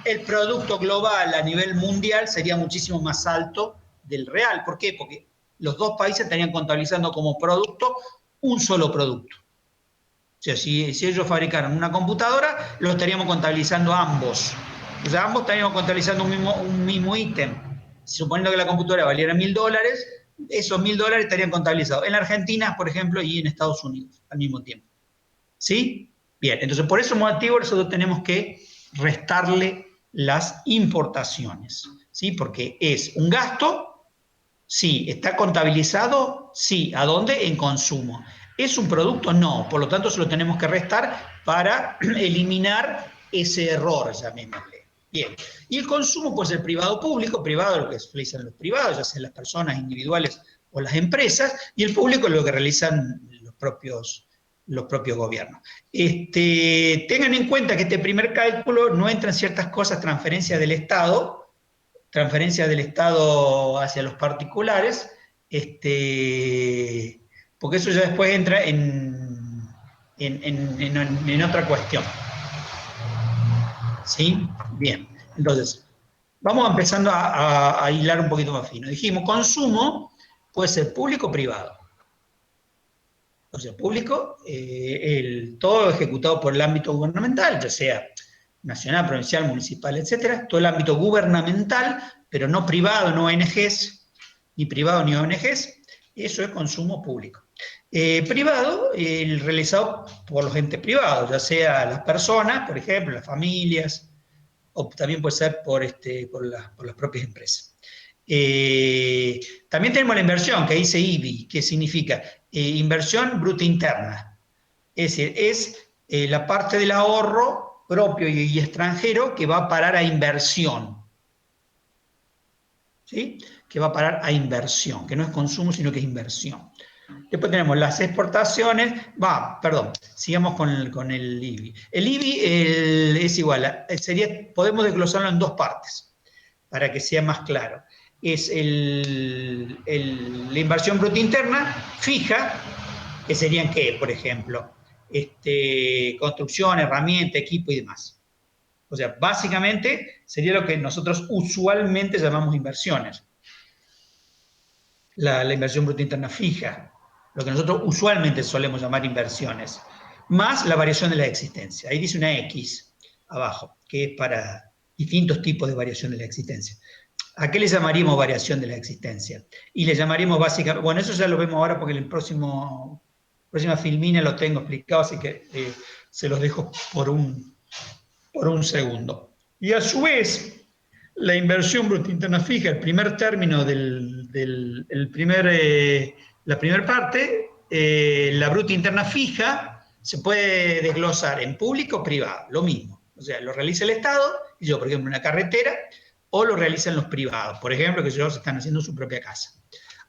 el producto global a nivel mundial sería muchísimo más alto del real. ¿Por qué? Porque los dos países estarían contabilizando como producto un solo producto. O sea, si ellos fabricaran una computadora, lo estaríamos contabilizando ambos. O sea, ambos estaríamos contabilizando un mismo ítem. Suponiendo que la computadora valiera $1.000, esos $1.000 estarían contabilizados en la Argentina, por ejemplo, y en Estados Unidos al mismo tiempo. ¿Sí? Bien, entonces por ese motivo nosotros tenemos que restarle las importaciones, ¿sí? Porque es un gasto, sí. ¿Está contabilizado? Sí. ¿A dónde? En consumo. ¿Es un producto? No. Por lo tanto, se lo tenemos que restar para eliminar ese error, llamémosle. Bien. Y el consumo puede ser privado o público. Privado, lo que realizan los privados, ya sean las personas individuales o las empresas, y el público es lo que realizan los propios gobiernos. Tengan en cuenta que este primer cálculo no entran ciertas cosas, transferencias del Estado hacia los particulares, porque eso ya después entra en otra cuestión. ¿Sí? Bien. Entonces, vamos empezando a hilar un poquito más fino. Dijimos, consumo puede ser público o privado. O sea, público, todo ejecutado por el ámbito gubernamental, ya sea nacional, provincial, municipal, etcétera, todo el ámbito gubernamental, pero no privado, no ONGs, ni privado ni ONGs, eso es consumo público. Privado, el realizado por los entes privados, ya sea las personas, por ejemplo, las familias, o también puede ser por las propias empresas. También tenemos la inversión, que dice IBI, que significa inversión bruta interna. Es decir, es la parte del ahorro propio y extranjero que va a parar a inversión. ¿Sí? Que va a parar a inversión, que no es consumo, sino que es inversión. Después tenemos las exportaciones, sigamos con el IBI. El IBI es igual, podemos desglosarlo en dos partes, para que sea más claro. Es la inversión bruta interna fija, que serían ¿qué? Por ejemplo, construcción, herramienta, equipo y demás. O sea, básicamente sería lo que nosotros usualmente llamamos inversiones. La inversión bruta interna fija, lo que nosotros usualmente solemos llamar inversiones, más la variación de la existencia. Ahí dice una X abajo, que es para distintos tipos de variación de la existencia. ¿A qué le llamaríamos variación de la existencia? Y le llamaríamos básicamente, bueno, eso ya lo vemos ahora porque en el próxima filmina lo tengo explicado, así que se los dejo por un segundo. Y a su vez, la inversión bruta interna fija, el primer término la primera parte, la bruta interna fija, se puede desglosar en público o privado, lo mismo. O sea, lo realiza el Estado, y yo, por ejemplo, una carretera, o lo realizan los privados, por ejemplo, que ellos están haciendo su propia casa,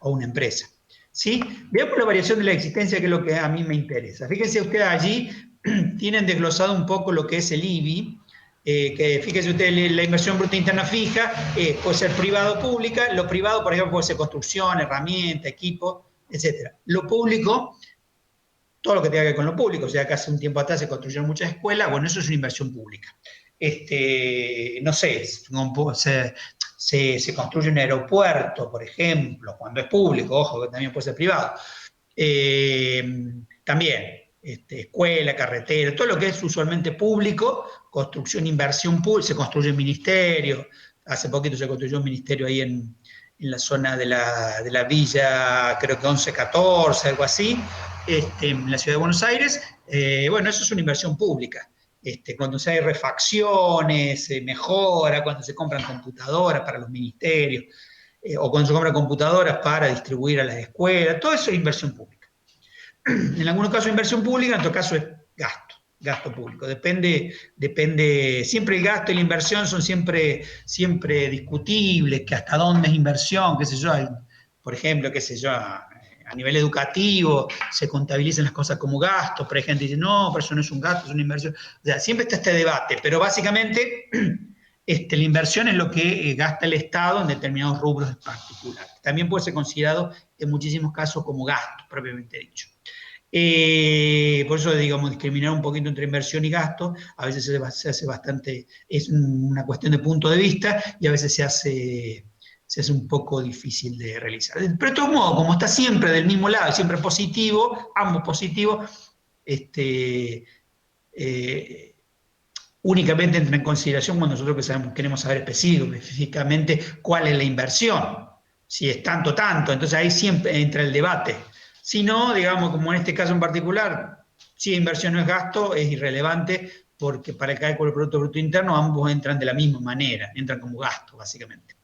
o una empresa. ¿Sí? Veamos la variación de la existencia, que es lo que a mí me interesa. Fíjense ustedes allí, tienen desglosado un poco lo que es el IBI, que fíjense ustedes, la inversión bruta interna fija puede ser privado o pública. Lo privado, por ejemplo, puede ser construcción, herramienta, equipo, etc. Lo público, todo lo que tenga que ver con lo público, o sea, que hace un tiempo atrás se construyeron muchas escuelas, bueno, eso es una inversión pública. No sé, se construye un aeropuerto, por ejemplo, cuando es público, ojo, que también puede ser privado. También, escuela, carretera, todo lo que es usualmente público, construcción, inversión pública, se construye un ministerio. Hace poquito se construyó un ministerio ahí en la zona de la villa, creo que 11-14, algo así, en la ciudad de Buenos Aires. Bueno, eso es una inversión pública. Cuando se hay refacciones, se mejora, cuando se compran computadoras para los ministerios, o cuando se compran computadoras para distribuir a las escuelas, todo eso es inversión pública. En algunos casos inversión pública, en otro caso es gasto público. Depende, siempre el gasto y la inversión son siempre discutibles, que hasta dónde es inversión, qué sé yo, por ejemplo, qué sé yo, a nivel educativo se contabilizan las cosas como gastos, pero hay gente que dice, no, pero eso no es un gasto, es una inversión. O sea, siempre está este debate, pero básicamente la inversión es lo que gasta el Estado en determinados rubros particulares. También puede ser considerado en muchísimos casos como gasto, propiamente dicho. Por eso, digamos, discriminar un poquito entre inversión y gasto, a veces se hace bastante, es una cuestión de punto de vista, y a veces se hace un poco difícil de realizar. Pero de todos modos, como está siempre del mismo lado, siempre positivo, ambos positivos, únicamente entra en consideración cuando nosotros queremos saber específicamente cuál es la inversión, si es tanto, entonces ahí siempre entra el debate. Si no, digamos, como en este caso en particular, si inversión no es gasto, es irrelevante, porque para el cálculo del Producto Bruto Interno ambos entran de la misma manera, entran como gasto, básicamente.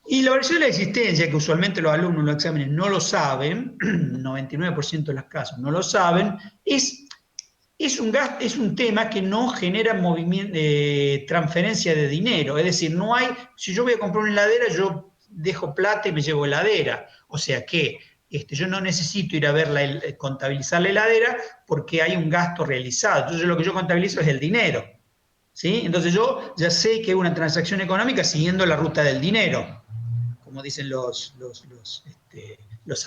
Y la variación de la existencia, que usualmente los alumnos en los exámenes no lo saben, 99% de los casos no lo saben, es un tema que no genera transferencia de dinero. Es decir, no hay, si yo voy a comprar una heladera, yo dejo plata y me llevo heladera. O sea que yo no necesito ir a contabilizar la heladera porque hay un gasto realizado. Entonces lo que yo contabilizo es el dinero. ¿Sí? Entonces yo ya sé que es una transacción económica siguiendo la ruta del dinero, como dicen los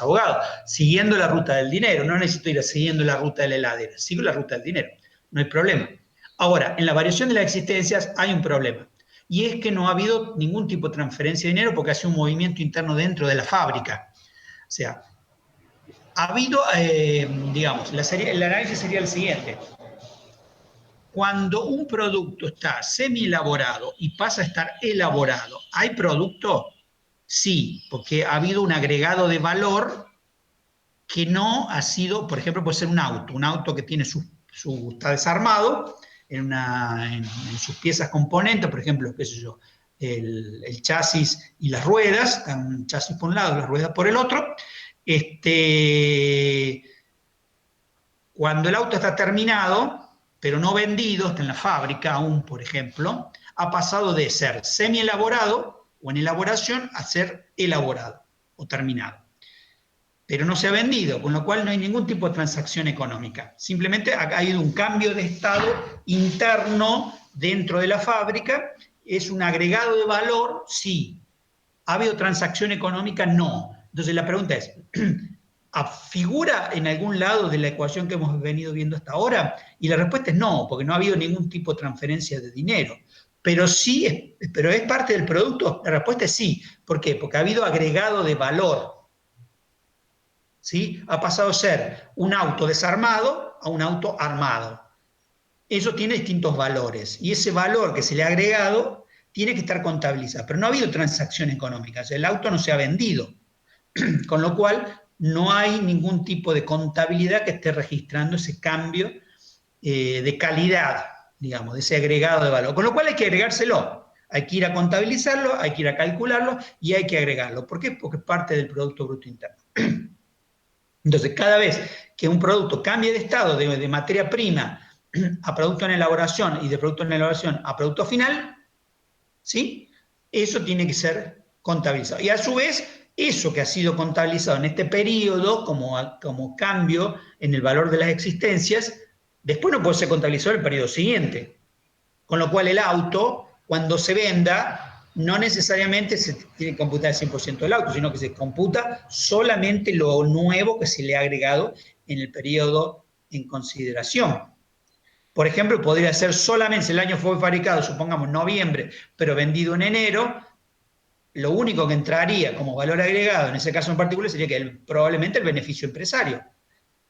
abogados, siguiendo la ruta del dinero. No necesito ir siguiendo la ruta de la heladera, sigo la ruta del dinero, no hay problema. Ahora, en la variación de las existencias hay un problema, y es que no ha habido ningún tipo de transferencia de dinero porque hace un movimiento interno dentro de la fábrica. O sea, ha habido, digamos, el análisis sería el siguiente. Cuando un producto está semi-elaborado y pasa a estar elaborado, ¿hay producto? Sí, porque ha habido un agregado de valor que no ha sido, por ejemplo, puede ser un auto que tiene está desarmado en sus piezas componentes, por ejemplo, qué sé yo, el chasis y las ruedas, un chasis por un lado, las ruedas por el otro. Cuando el auto está terminado, pero no vendido, está en la fábrica aún, por ejemplo, ha pasado de ser semi-elaborado o en elaboración a ser elaborado o terminado. Pero no se ha vendido, con lo cual no hay ningún tipo de transacción económica. Simplemente ha habido un cambio de estado interno dentro de la fábrica, es un agregado de valor, sí. ¿Ha habido transacción económica? No. Entonces la pregunta es, ¿figura en algún lado de la ecuación que hemos venido viendo hasta ahora? Y la respuesta es no, porque no ha habido ningún tipo de transferencia de dinero. Pero sí, pero es parte del producto. La respuesta es sí. ¿Por qué? Porque ha habido agregado de valor. ¿Sí? Ha pasado a ser un auto desarmado a un auto armado. Eso tiene distintos valores y ese valor que se le ha agregado tiene que estar contabilizado. Pero no ha habido transacción económica, o sea, el auto no se ha vendido, con lo cual no hay ningún tipo de contabilidad que esté registrando ese cambio de calidad, digamos, de ese agregado de valor. Con lo cual hay que agregárselo. Hay que ir a contabilizarlo, hay que ir a calcularlo y hay que agregarlo. ¿Por qué? Porque es parte del Producto Bruto Interno. Entonces, cada vez que un producto cambie de estado de materia prima a producto en elaboración y de producto en elaboración a producto final, ¿sí? Eso tiene que ser contabilizado. Y a su vez, eso que ha sido contabilizado en este periodo como cambio en el valor de las existencias, después no puede ser contabilizado en el periodo siguiente. Con lo cual el auto, cuando se venda, no necesariamente se tiene que computar el 100% del auto, sino que se computa solamente lo nuevo que se le ha agregado en el periodo en consideración. Por ejemplo, podría ser solamente, si el año fue fabricado, supongamos noviembre, pero vendido en enero, lo único que entraría como valor agregado en ese caso en particular sería que probablemente el beneficio empresario,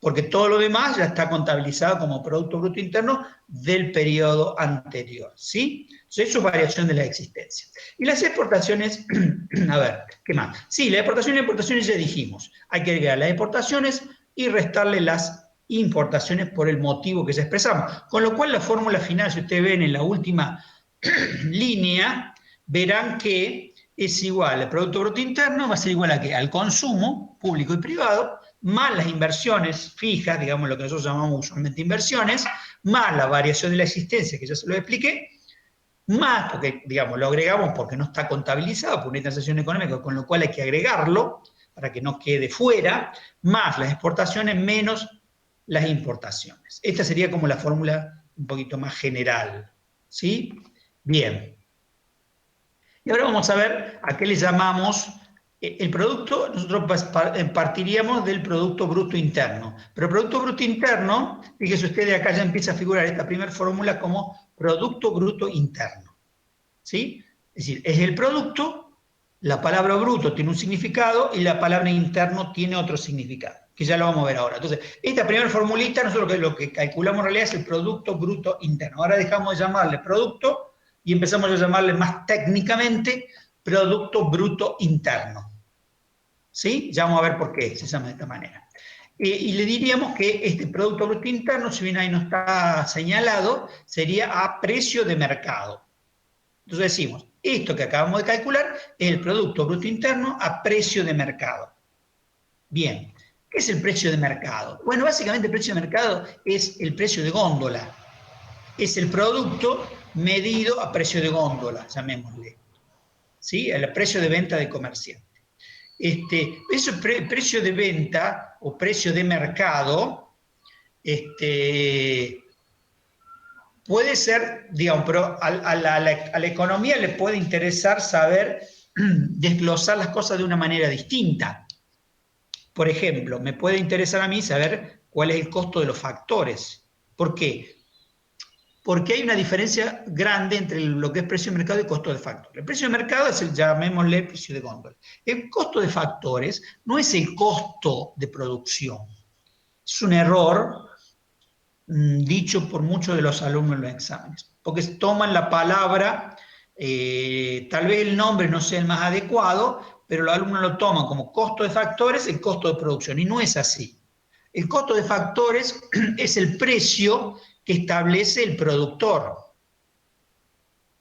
porque todo lo demás ya está contabilizado como Producto Bruto Interno del periodo anterior, ¿sí? Entonces, eso es variación de la existencia. Y las exportaciones, a ver, ¿qué más? Sí, la exportación y las importaciones ya dijimos, hay que agregar las exportaciones y restarle las importaciones por el motivo que ya expresamos. Con lo cual, la fórmula final, si ustedes ven en la última línea, verán que es igual, el Producto Bruto Interno va a ser igual a ¿qué? Al consumo público y privado, más las inversiones fijas, digamos lo que nosotros llamamos usualmente inversiones, más la variación de la existencia, que ya se lo expliqué, más, porque digamos, lo agregamos porque no está contabilizado por una transacción económica, con lo cual hay que agregarlo para que no quede fuera, más las exportaciones menos las importaciones. Esta sería como la fórmula un poquito más general, ¿sí? Bien. Y ahora vamos a ver a qué le llamamos el producto. Nosotros partiríamos del Producto Bruto Interno. Pero el Producto Bruto Interno, fíjense ustedes, acá ya empieza a figurar esta primera fórmula como Producto Bruto Interno. ¿Sí? Es decir, es el producto, la palabra bruto tiene un significado y la palabra interno tiene otro significado, que ya lo vamos a ver ahora. Entonces, esta primera formulita, nosotros lo que calculamos en realidad es el Producto Bruto Interno. Ahora dejamos de llamarle producto y empezamos a llamarle más técnicamente Producto Bruto Interno. ¿Sí? Ya vamos a ver por qué se llama de esta manera. Y le diríamos que este Producto Bruto Interno, si bien ahí no está señalado, sería a precio de mercado. Entonces decimos, esto que acabamos de calcular es el Producto Bruto Interno a precio de mercado. Bien, ¿qué es el precio de mercado? Bueno, básicamente el precio de mercado es el precio de góndola. Es el producto medido a precio de góndola, llamémosle. ¿Sí? El precio de venta de comerciante. Ese precio de venta o precio de mercado puede ser, digamos, pero a la economía le puede interesar saber desglosar las cosas de una manera distinta. Por ejemplo, me puede interesar a mí saber cuál es el costo de los factores. ¿Por qué? porque hay una diferencia grande entre lo que es precio de mercado y costo de factor. El precio de mercado es el, llamémosle, precio de góndola. El costo de factores no es el costo de producción. Es un error dicho por muchos de los alumnos en los exámenes, porque toman la palabra, tal vez el nombre no sea el más adecuado, pero los alumnos lo toman como costo de factores, el costo de producción, y no es así. El costo de factores es el precio que establece el productor.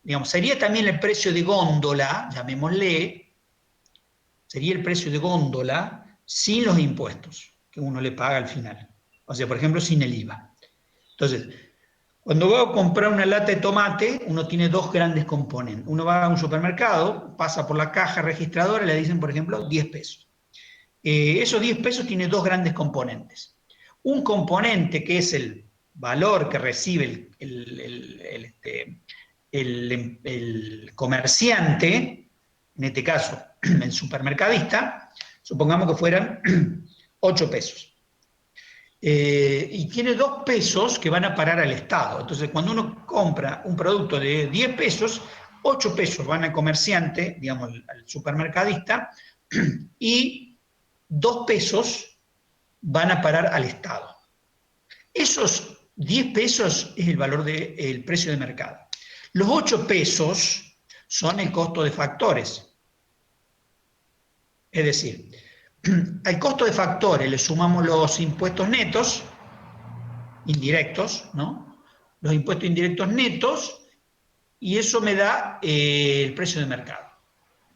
Digamos, sería también el precio de góndola, llamémosle, sería el precio de góndola sin los impuestos que uno le paga al final. O sea, por ejemplo, sin el IVA. Entonces, cuando va a comprar una lata de tomate, uno tiene dos grandes componentes. Uno va a un supermercado, pasa por la caja registradora y le dicen, por ejemplo, 10 pesos. Esos 10 pesos tienen dos grandes componentes. Un componente que es el valor que recibe el comerciante, en este caso el supermercadista, supongamos que fueran 8 pesos. Y tiene 2 pesos que van a parar al Estado. Entonces, cuando uno compra un producto de 10 pesos, 8 pesos van al comerciante, digamos, al supermercadista, y 2 pesos van a parar al Estado. Esos 10 pesos es el valor del precio de mercado. Los 8 pesos son el costo de factores. Es decir, al costo de factores le sumamos los impuestos netos, indirectos, ¿no? Los impuestos indirectos netos, y eso me da el precio de mercado.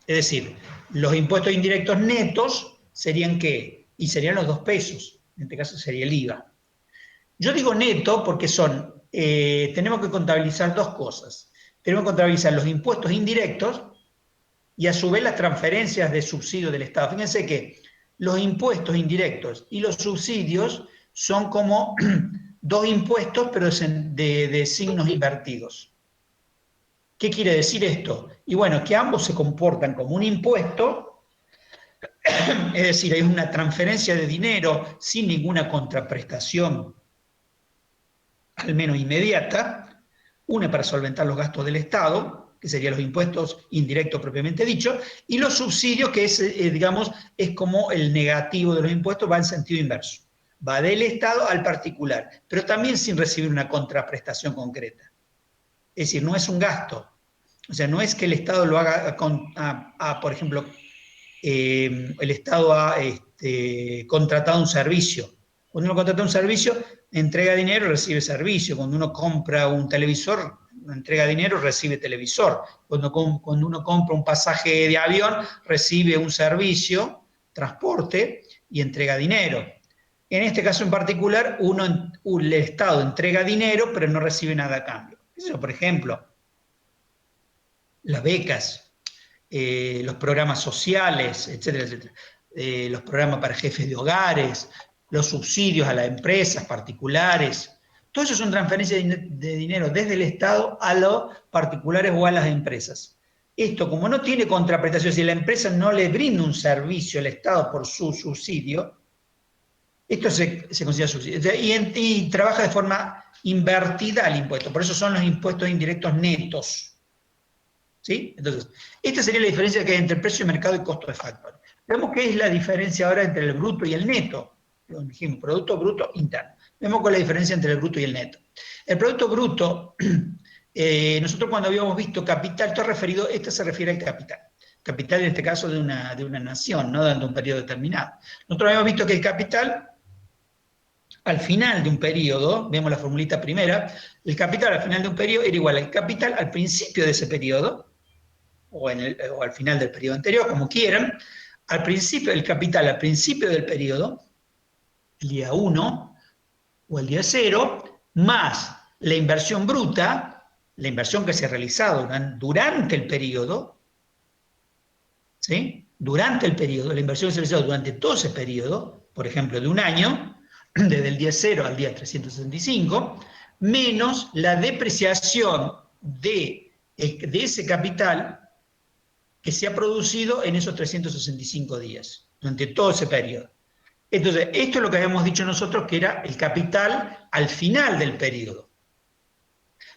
Es decir, los impuestos indirectos netos serían ¿qué? Y serían los 2 pesos, en este caso sería el IVA. Yo digo neto porque tenemos que contabilizar dos cosas. Tenemos que contabilizar los impuestos indirectos y a su vez las transferencias de subsidio del Estado. Fíjense que los impuestos indirectos y los subsidios son como dos impuestos, pero de signos invertidos. ¿Qué quiere decir esto? Y bueno, que ambos se comportan como un impuesto, es decir, hay una transferencia de dinero sin ninguna contraprestación, al menos inmediata, una para solventar los gastos del Estado, que serían los impuestos indirectos propiamente dicho, y los subsidios, que es, digamos, es como el negativo de los impuestos, va en sentido inverso. Va del Estado al particular, pero también sin recibir una contraprestación concreta. Es decir, no es un gasto. O sea, no es que el Estado lo haga por ejemplo, el Estado ha contratado un servicio. Cuando uno contrata un servicio, entrega dinero, recibe servicio. Cuando uno compra un televisor, entrega dinero, recibe televisor. Cuando uno compra un pasaje de avión, recibe un servicio, transporte, y entrega dinero. En este caso en particular, el Estado entrega dinero, pero no recibe nada a cambio. Eso, por ejemplo, las becas, los programas sociales, etcétera, etcétera. Los programas para jefes de hogares, los subsidios a las empresas particulares. Todo eso son transferencias de dinero desde el Estado a los particulares o a las empresas. Esto, como no tiene contraprestación, si la empresa no le brinda un servicio al Estado por su subsidio, esto se considera subsidio. Y trabaja de forma invertida al impuesto. Por eso son los impuestos indirectos netos. ¿Sí? Entonces, esta sería la diferencia que hay entre precio de mercado y costo de factor. Vemos qué es la diferencia ahora entre el bruto y el neto. Dijimos, producto bruto interno. Vemos cuál es la diferencia entre el bruto y el neto. El producto bruto, nosotros cuando habíamos visto capital, esto se refiere al capital. Capital en este caso de una nación, no de un periodo determinado. Nosotros habíamos visto que el capital, al final de un periodo, vemos la formulita primera, el capital al final de un periodo era igual al capital al principio de ese periodo, o al final del periodo anterior, como quieran, el capital al principio del periodo, el día 1 o el día 0, más la inversión bruta, la inversión que se ha realizado durante el periodo, ¿sí? Durante el periodo, la inversión que se ha realizado durante todo ese periodo, por ejemplo, de un año, desde el día 0 al día 365, menos la depreciación de ese capital que se ha producido en esos 365 días, durante todo ese periodo. Entonces, esto es lo que habíamos dicho nosotros, que era el capital al final del periodo.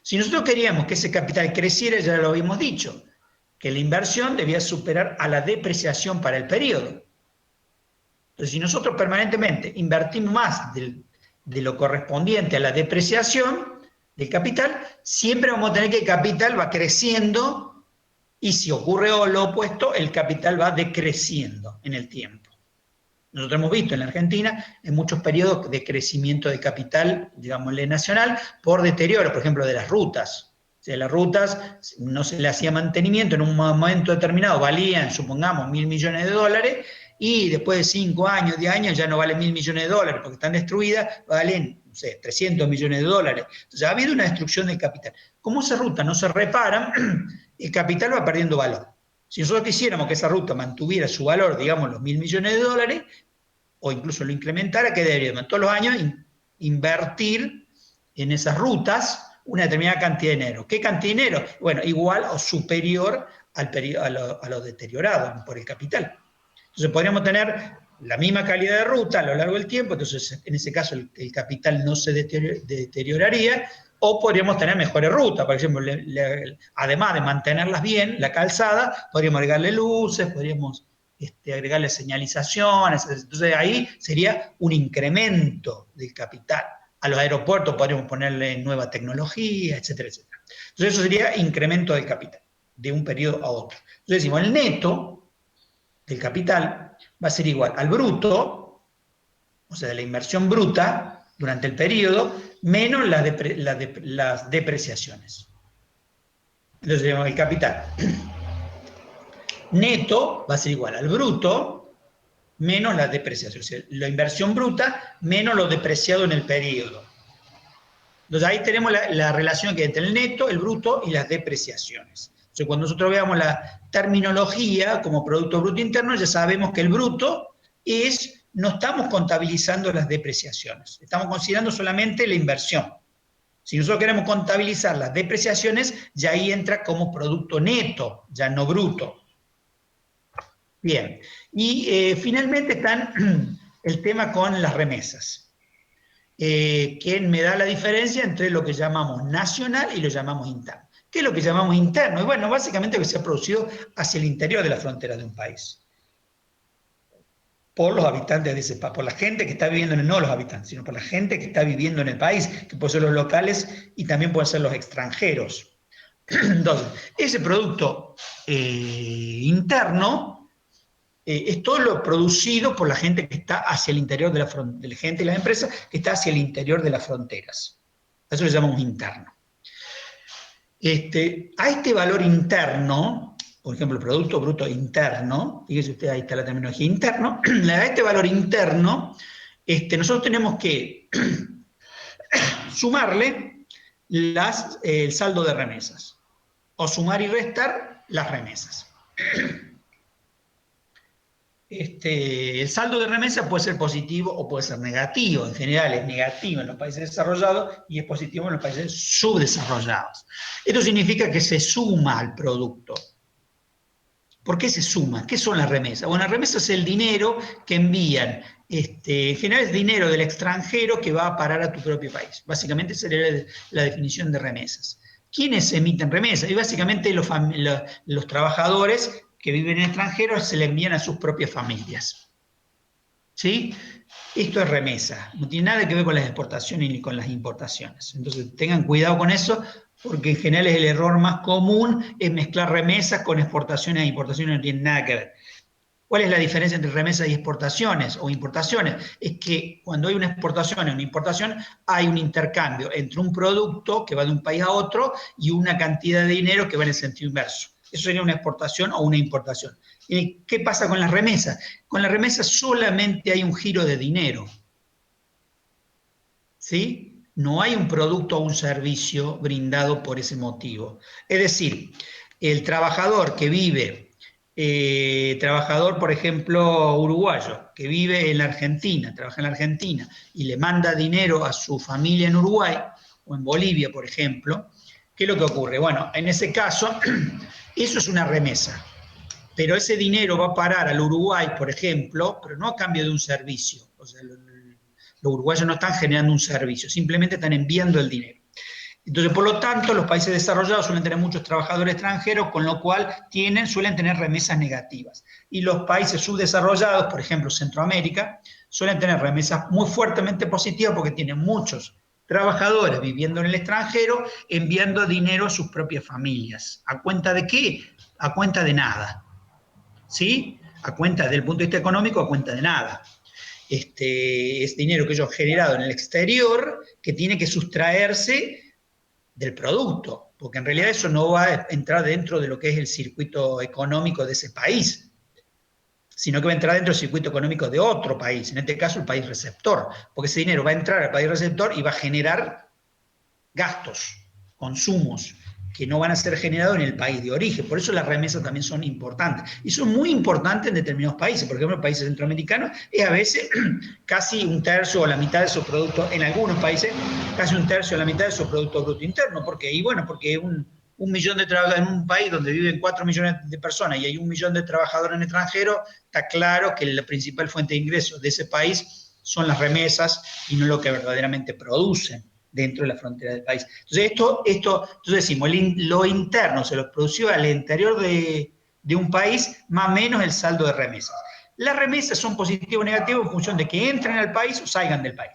Si nosotros queríamos que ese capital creciera, ya lo habíamos dicho, que la inversión debía superar a la depreciación para el periodo. Entonces, si nosotros permanentemente invertimos más de lo correspondiente a la depreciación del capital, siempre vamos a tener que el capital va creciendo y si ocurre lo opuesto, el capital va decreciendo en el tiempo. Nosotros hemos visto en la Argentina en muchos periodos de crecimiento de capital, digámosle nacional, por deterioro, por ejemplo, de las rutas. O sea, las rutas no se le hacía mantenimiento, en un momento determinado valían, supongamos, 1.000 millones de dólares, y después de 5 años, 10 años, ya no valen 1.000 millones de dólares porque están destruidas, valen, no sé, 300 millones de dólares. Entonces ha habido una destrucción del capital. Como esa ruta no se reparan, el capital va perdiendo valor. Si nosotros quisiéramos que esa ruta mantuviera su valor, digamos, los 1.000 millones de dólares, o incluso lo incrementara, ¿qué deberíamos? Todos los años invertir en esas rutas una determinada cantidad de dinero. ¿Qué cantidad de dinero? Bueno, igual o superior a lo deteriorado por el capital. Entonces podríamos tener la misma calidad de ruta a lo largo del tiempo, entonces en ese caso el capital no se deterioraría, o podríamos tener mejores rutas, por ejemplo, además de mantenerlas bien, la calzada, podríamos agregarle luces, podríamos agregarle señalizaciones, entonces ahí sería un incremento del capital. A los aeropuertos podríamos ponerle nueva tecnología, etcétera, etcétera. Entonces eso sería incremento del capital, de un periodo a otro. Entonces decimos, el neto del capital va a ser igual al bruto, o sea, de la inversión bruta durante el periodo, menos las depreciaciones. Entonces, digamos, el capital neto va a ser igual al bruto menos la depreciación, o sea, la inversión bruta menos lo depreciado en el periodo. Entonces ahí tenemos la relación que hay entre el neto, el bruto y las depreciaciones. Entonces, cuando nosotros veamos la terminología como Producto Bruto Interno, ya sabemos que el bruto no estamos contabilizando las depreciaciones, estamos considerando solamente la inversión. Si nosotros queremos contabilizar las depreciaciones, ya ahí entra como producto neto, ya no bruto. Bien, y finalmente está el tema con las remesas, que me da la diferencia entre lo que llamamos nacional y lo llamamos interno. ¿Qué es lo que llamamos interno? Y bueno, básicamente lo que se ha producido hacia el interior de las fronteras de un país, por los habitantes de ese país, por la gente que está viviendo no los habitantes, sino por la gente que está viviendo en el país, que pueden ser los locales y también pueden ser los extranjeros. Entonces, ese producto interno es todo lo producido por la gente que está hacia el interior de la gente y las empresas que está hacia el interior de las fronteras. A eso le llamamos interno. A este valor interno, por ejemplo, el Producto Bruto Interno, fíjese usted, ahí está la terminología interno, a este valor interno, nosotros tenemos que sumarle el saldo de remesas, o sumar y restar las remesas. El saldo de remesa puede ser positivo o puede ser negativo. En general es negativo en los países desarrollados y es positivo en los países subdesarrollados. Esto significa que se suma al producto. ¿Por qué se suma? ¿Qué son las remesas? Bueno, las remesas es el dinero que envían. En general es dinero del extranjero que va a parar a tu propio país. Básicamente esa sería la definición de remesas. ¿Quiénes emiten remesas? Y básicamente los trabajadores que viven en extranjero se le envían a sus propias familias. ¿Sí? Esto es remesa, no tiene nada que ver con las exportaciones ni con las importaciones. Entonces tengan cuidado con eso, porque en general es el error más común, es mezclar remesas con exportaciones e importaciones, no tienen nada que ver. ¿Cuál es la diferencia entre remesas y exportaciones o importaciones? Es que cuando hay una exportación y una importación, hay un intercambio entre un producto que va de un país a otro y una cantidad de dinero que va en el sentido inverso. Eso sería una exportación o una importación. ¿Y qué pasa con las remesas? Con las remesas solamente hay un giro de dinero. ¿Sí? No hay un producto o un servicio brindado por ese motivo. Es decir, el trabajador que vive, trabajador, por ejemplo, uruguayo, que vive en la Argentina, trabaja en la Argentina y le manda dinero a su familia en Uruguay o en Bolivia, por ejemplo, ¿qué es lo que ocurre? Bueno, en ese caso, eso es una remesa, pero ese dinero va a parar al Uruguay, por ejemplo, pero no a cambio de un servicio. O sea, los uruguayos no están generando un servicio, simplemente están enviando el dinero. Entonces, por lo tanto, los países desarrollados suelen tener muchos trabajadores extranjeros, con lo cual suelen tener remesas negativas. Y los países subdesarrollados, por ejemplo, Centroamérica, suelen tener remesas muy fuertemente positivas porque tienen muchos trabajadores viviendo en el extranjero, enviando dinero a sus propias familias. ¿A cuenta de qué? A cuenta de nada. ¿Sí? A cuenta, desde el punto de vista económico, a cuenta de nada. Es dinero que ellos han generado en el exterior que tiene que sustraerse del producto, porque en realidad eso no va a entrar dentro de lo que es el circuito económico de ese país, sino que va a entrar dentro del circuito económico de otro país, en este caso el país receptor, porque ese dinero va a entrar al país receptor y va a generar gastos, consumos, que no van a ser generados en el país de origen. Por eso las remesas también son importantes. Y son muy importantes en determinados países. Por ejemplo, en países centroamericanos es a veces casi un tercio o la mitad de su producto, en algunos países, casi un tercio o la mitad de su Producto Bruto Interno. ¿Por qué? Y bueno, porque un millón de trabajadores en un país donde viven 4 millones de personas y hay 1 millón de trabajadores en el extranjero, está claro que la principal fuente de ingresos de ese país son las remesas y no lo que verdaderamente producen dentro de la frontera del país. Entonces, entonces decimos, lo interno se lo produció al interior de un país, más o menos el saldo de remesas. Las remesas son positivas o negativas en función de que entren al país o salgan del país.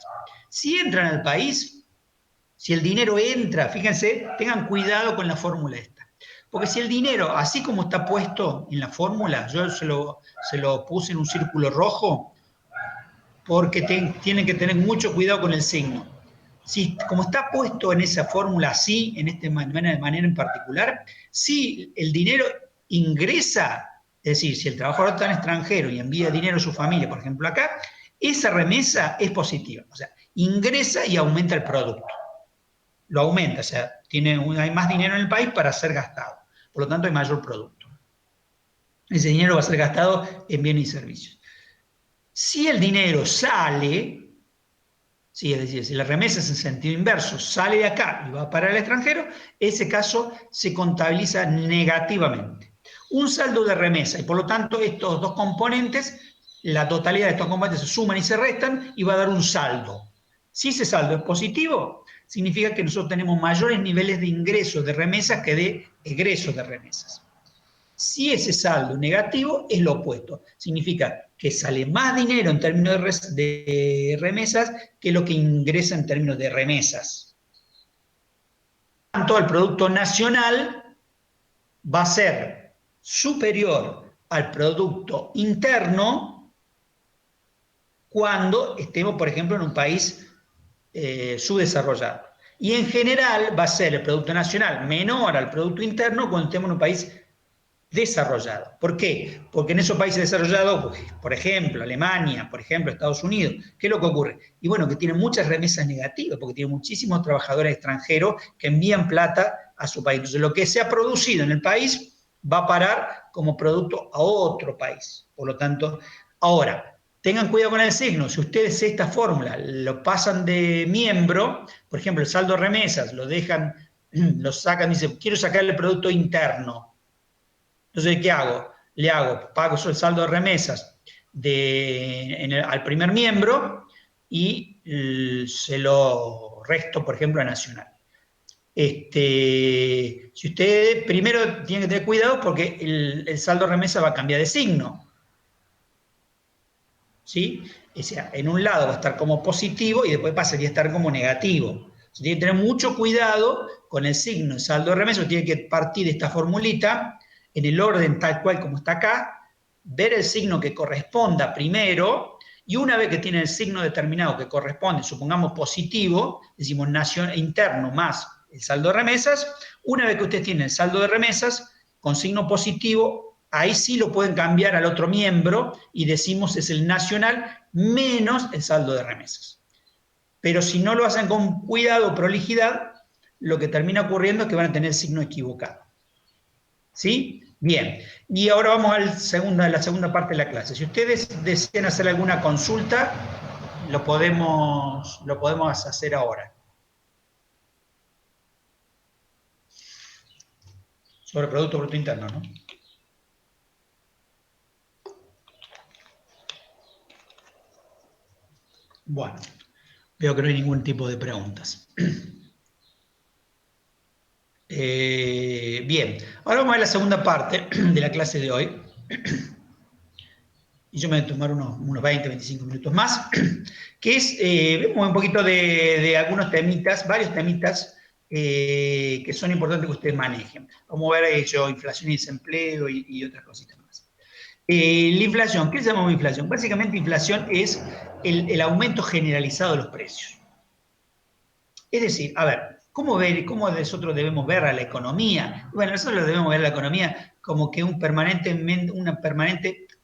Si entran al país, si el dinero entra, fíjense, tengan cuidado con la fórmula esta. Porque si el dinero, así como está puesto en la fórmula, yo se lo puse en un círculo rojo, porque tienen que tener mucho cuidado con el signo. Si, como está puesto en esa fórmula así, en esta manera en particular, si el dinero ingresa, es decir, si el trabajador está en extranjero y envía dinero a su familia, por ejemplo acá, esa remesa es positiva, o sea, ingresa y aumenta el producto. Lo aumenta, o sea, hay más dinero en el país para ser gastado, por lo tanto hay mayor producto. Ese dinero va a ser gastado en bienes y servicios. Si el dinero sale, sí, es decir, si la remesa es en sentido inverso, sale de acá y va para el extranjero, ese caso se contabiliza negativamente. Un saldo de remesa, y por lo tanto estos dos componentes, la totalidad de estos componentes se suman y se restan y va a dar un saldo. Si ese saldo es positivo, significa que nosotros tenemos mayores niveles de ingresos de remesas que de egresos de remesas. Si ese saldo negativo es lo opuesto, significa que sale más dinero en términos de remesas que lo que ingresa en términos de remesas. Tanto el Producto Nacional va a ser superior al Producto Interno cuando estemos, por ejemplo, en un país subdesarrollado. Y en general va a ser el Producto Nacional menor al Producto Interno cuando estemos en un país desarrollado. ¿Por qué? Porque en esos países desarrollados, por ejemplo, Alemania, por ejemplo, Estados Unidos, ¿qué es lo que ocurre? Y bueno, que tienen muchas remesas negativas, porque tienen muchísimos trabajadores extranjeros que envían plata a su país. Entonces, lo que se ha producido en el país va a parar como producto a otro país. Por lo tanto, ahora, tengan cuidado con el signo. Si ustedes esta fórmula lo pasan de miembro, por ejemplo, el saldo de remesas, lo dejan, lo sacan, dicen, quiero sacar el producto interno. Entonces, ¿qué hago? Le hago, pago el saldo de remesas al primer miembro y se lo resto, por ejemplo, a Nacional. Si usted primero tiene que tener cuidado porque el saldo de remesa va a cambiar de signo. ¿Sí? O sea, en un lado va a estar como positivo y después pasaría a estar como negativo. Entonces, tiene que tener mucho cuidado con el signo, el saldo de remesa, tiene que partir de esta formulita en el orden tal cual como está acá, ver el signo que corresponda primero, y una vez que tiene el signo determinado que corresponde, supongamos positivo, decimos interno más el saldo de remesas, una vez que usted tiene el saldo de remesas con signo positivo, ahí sí lo pueden cambiar al otro miembro y decimos es el nacional menos el saldo de remesas. Pero si no lo hacen con cuidado o prolijidad, lo que termina ocurriendo es que van a tener el signo equivocado. ¿Sí? Bien. Y ahora vamos a la segunda parte de la clase. Si ustedes desean hacer alguna consulta, lo podemos hacer ahora. Sobre Producto Bruto Interno, ¿no? Bueno, veo que no hay ningún tipo de preguntas. Bien, ahora vamos a ver la segunda parte de la clase de hoy. Y yo me voy a tomar unos 20, 25 minutos más, que es, vemos un poquito de algunos temitas, varios temitas que son importantes que ustedes manejen. Vamos a ver eso, inflación y desempleo y otras cositas más. La inflación, ¿qué llamamos inflación? Básicamente inflación es el aumento generalizado de los precios. Es decir, a ver, ¿cómo nosotros debemos ver a la economía? Bueno, nosotros debemos ver a la economía como que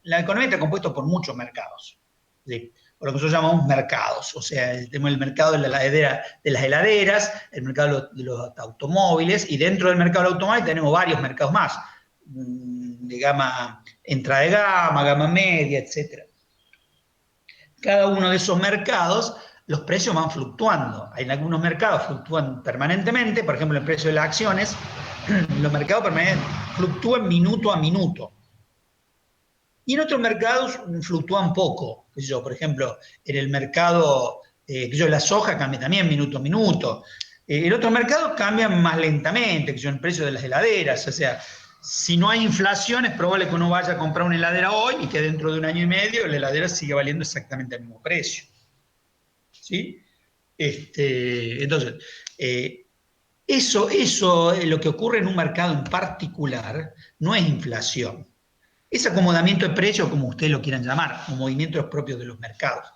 la economía está compuesta por muchos mercados, ¿sí? Por lo que nosotros llamamos mercados, o sea, tenemos el mercado de las heladeras, el mercado de los automóviles, y dentro del mercado del automóvil tenemos varios mercados más, de gama, entrada de gama media, etcétera. Cada uno de esos mercados, los precios van fluctuando. En algunos mercados fluctúan permanentemente, por ejemplo, el precio de las acciones, los mercados permanentes fluctúan minuto a minuto. Y en otros mercados fluctúan poco. Por ejemplo, en el mercado, la soja cambia también minuto a minuto. En otros mercados cambian más lentamente, el precio de las heladeras. O sea, si no hay inflación, es probable que uno vaya a comprar una heladera hoy y que dentro de un año y medio la heladera siga valiendo exactamente el mismo precio. ¿Sí? Entonces, eso es lo que ocurre en un mercado en particular, no es inflación. Es acomodamiento de precios, como ustedes lo quieran llamar, o movimientos propios de los mercados.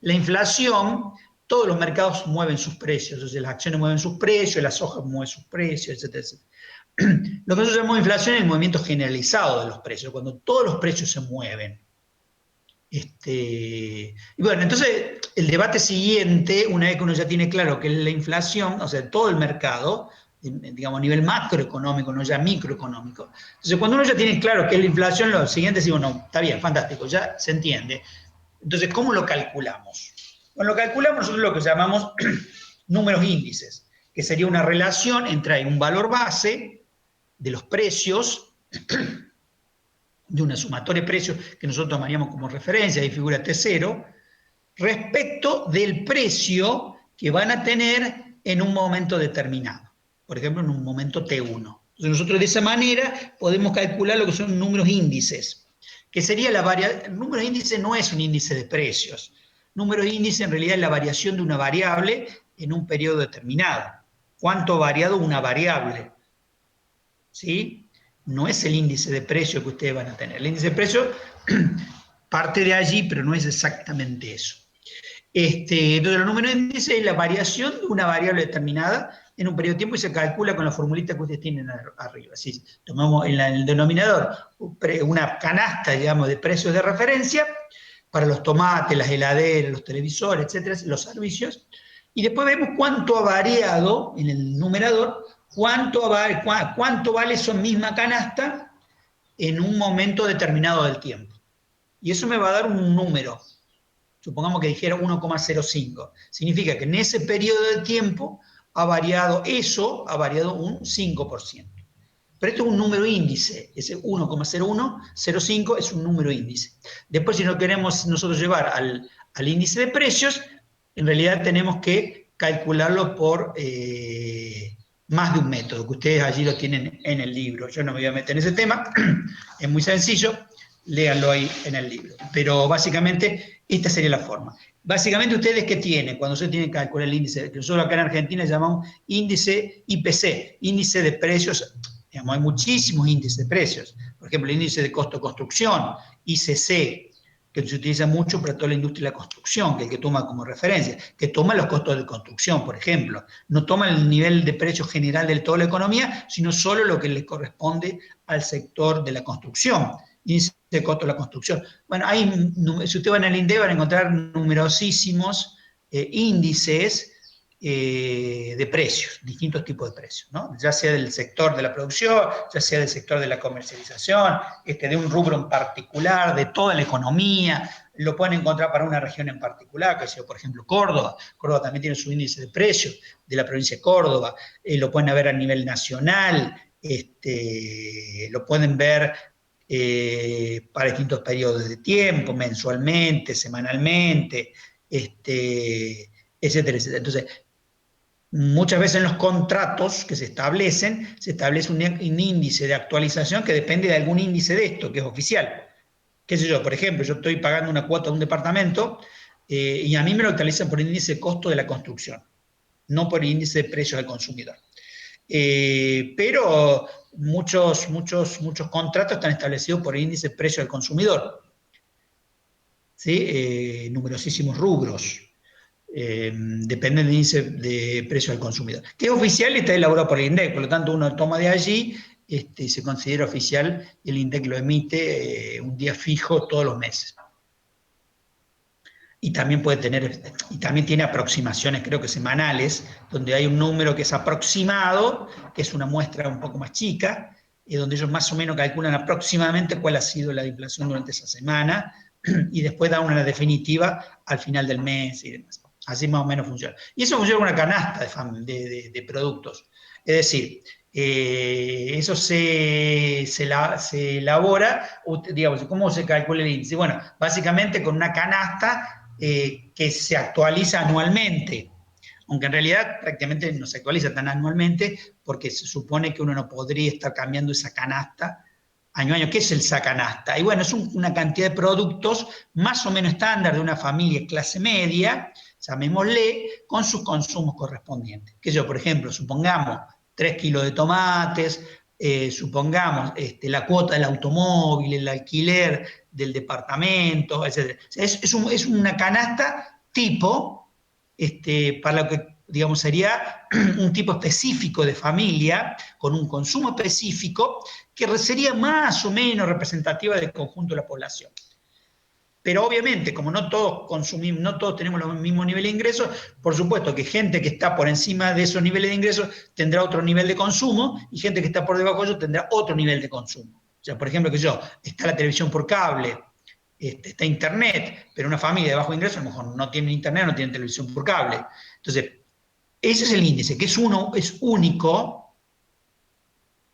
La inflación, todos los mercados mueven sus precios, o sea, las acciones mueven sus precios, las hojas mueven sus precios, etcétera, etcétera. Lo que nosotros llamamos inflación es el movimiento generalizado de los precios, cuando todos los precios se mueven. Y bueno, entonces el debate siguiente, una vez que uno ya tiene claro que es la inflación, o sea, todo el mercado, digamos a nivel macroeconómico, no ya microeconómico. Entonces, cuando uno ya tiene claro que es la inflación, lo siguiente digo, no, está bien, fantástico, ya se entiende. Entonces, ¿cómo lo calculamos? Bueno, lo calculamos nosotros lo que llamamos números índices, que sería una relación entre un valor base de los precios de una sumatoria de precios que nosotros tomaríamos como referencia, ahí figura T0, respecto del precio que van a tener en un momento determinado, por ejemplo, en un momento T1. Entonces nosotros de esa manera podemos calcular lo que son números índices, que sería la variación. Números índice no es un índice de precios. Números índice en realidad es la variación de una variable en un periodo determinado. ¿Cuánto ha variado una variable? ¿Sí? No es el índice de precio que ustedes van a tener. El índice de precio parte de allí, pero no es exactamente eso. Entonces, el número de índice es la variación de una variable determinada en un periodo de tiempo y se calcula con la formulita que ustedes tienen arriba. Si tomamos en el denominador una canasta, digamos, de precios de referencia para los tomates, las heladeras, los televisores, etcétera, los servicios, y después vemos cuánto ha variado en el numerador, cuánto vale esa misma canasta en un momento determinado del tiempo. Y eso me va a dar un número. Supongamos que dijera 1,05. Significa que en ese periodo de tiempo ha variado un 5%. Pero esto es un número índice, ese 1,0105 es un número índice. Después, si no queremos nosotros llevar al índice de precios, en realidad tenemos que calcularlo por más de un método, que ustedes allí lo tienen en el libro. Yo no me voy a meter en ese tema, es muy sencillo, léanlo ahí en el libro. Pero básicamente, esta sería la forma. Básicamente, ¿ustedes qué tienen cuando ustedes tienen que calcular el índice? Que nosotros acá en Argentina llamamos índice IPC, índice de precios. Digamos, hay muchísimos índices de precios. Por ejemplo, el índice de costo de construcción, ICC, que se utiliza mucho para toda la industria de la construcción, que es el que toma como referencia, que toma los costos de construcción, por ejemplo. No toma el nivel de precio general de toda la economía, sino solo lo que le corresponde al sector de la construcción. Índice de costo de la construcción. Bueno, si ustedes van al INDEC van a encontrar numerosísimos índices de precios, distintos tipos de precios, ¿no? Ya sea del sector de la producción, ya sea del sector de la comercialización, de un rubro en particular, de toda la economía, lo pueden encontrar para una región en particular, que sea, por ejemplo, Córdoba. Córdoba también tiene su índice de precios de la provincia de Córdoba, lo pueden ver a nivel nacional, lo pueden ver para distintos periodos de tiempo, mensualmente, semanalmente, etcétera, etcétera. Entonces, Muchas veces en los contratos que se establece un índice de actualización que depende de algún índice de esto, que es oficial. Qué sé yo, por ejemplo, yo estoy pagando una cuota de un departamento y a mí me lo actualizan por el índice de costo de la construcción, no por el índice de precios al consumidor. Pero muchos contratos están establecidos por el índice de precio al consumidor, ¿sí? Numerosísimos rubros. Depende del índice de precio al consumidor, que es oficial y está elaborado por el INDEC, por lo tanto uno toma de allí y se considera oficial y el INDEC lo emite un día fijo todos los meses. Y también y también tiene aproximaciones, creo que semanales, donde hay un número que es aproximado, que es una muestra un poco más chica, donde ellos más o menos calculan aproximadamente cuál ha sido la inflación durante esa semana, y después dan una definitiva al final del mes y demás. Así más o menos funciona. Y eso funciona como una canasta de productos. Es decir, eso se elabora, digamos, ¿cómo se calcula el índice? Bueno, básicamente con una canasta que se actualiza anualmente, aunque en realidad prácticamente no se actualiza tan anualmente porque se supone que uno no podría estar cambiando esa canasta año a año. ¿Qué es el sacanasta? Y bueno, es una cantidad de productos más o menos estándar de una familia clase media, llamémosle, con sus consumos correspondientes. Que yo, por ejemplo, supongamos 3 kilos de tomates, supongamos la cuota del automóvil, el alquiler del departamento, etc. O sea, es una canasta tipo, para lo que digamos sería un tipo específico de familia, con un consumo específico, que sería más o menos representativa del conjunto de la población. Pero obviamente, como no todos consumimos, no todos tenemos los mismos niveles de ingresos, por supuesto que gente que está por encima de esos niveles de ingresos tendrá otro nivel de consumo y gente que está por debajo de ellos tendrá otro nivel de consumo. O sea, por ejemplo, está la televisión por cable, está internet, pero una familia de bajo ingreso a lo mejor no tiene internet, no tiene televisión por cable. Entonces, ese es el índice, que es único,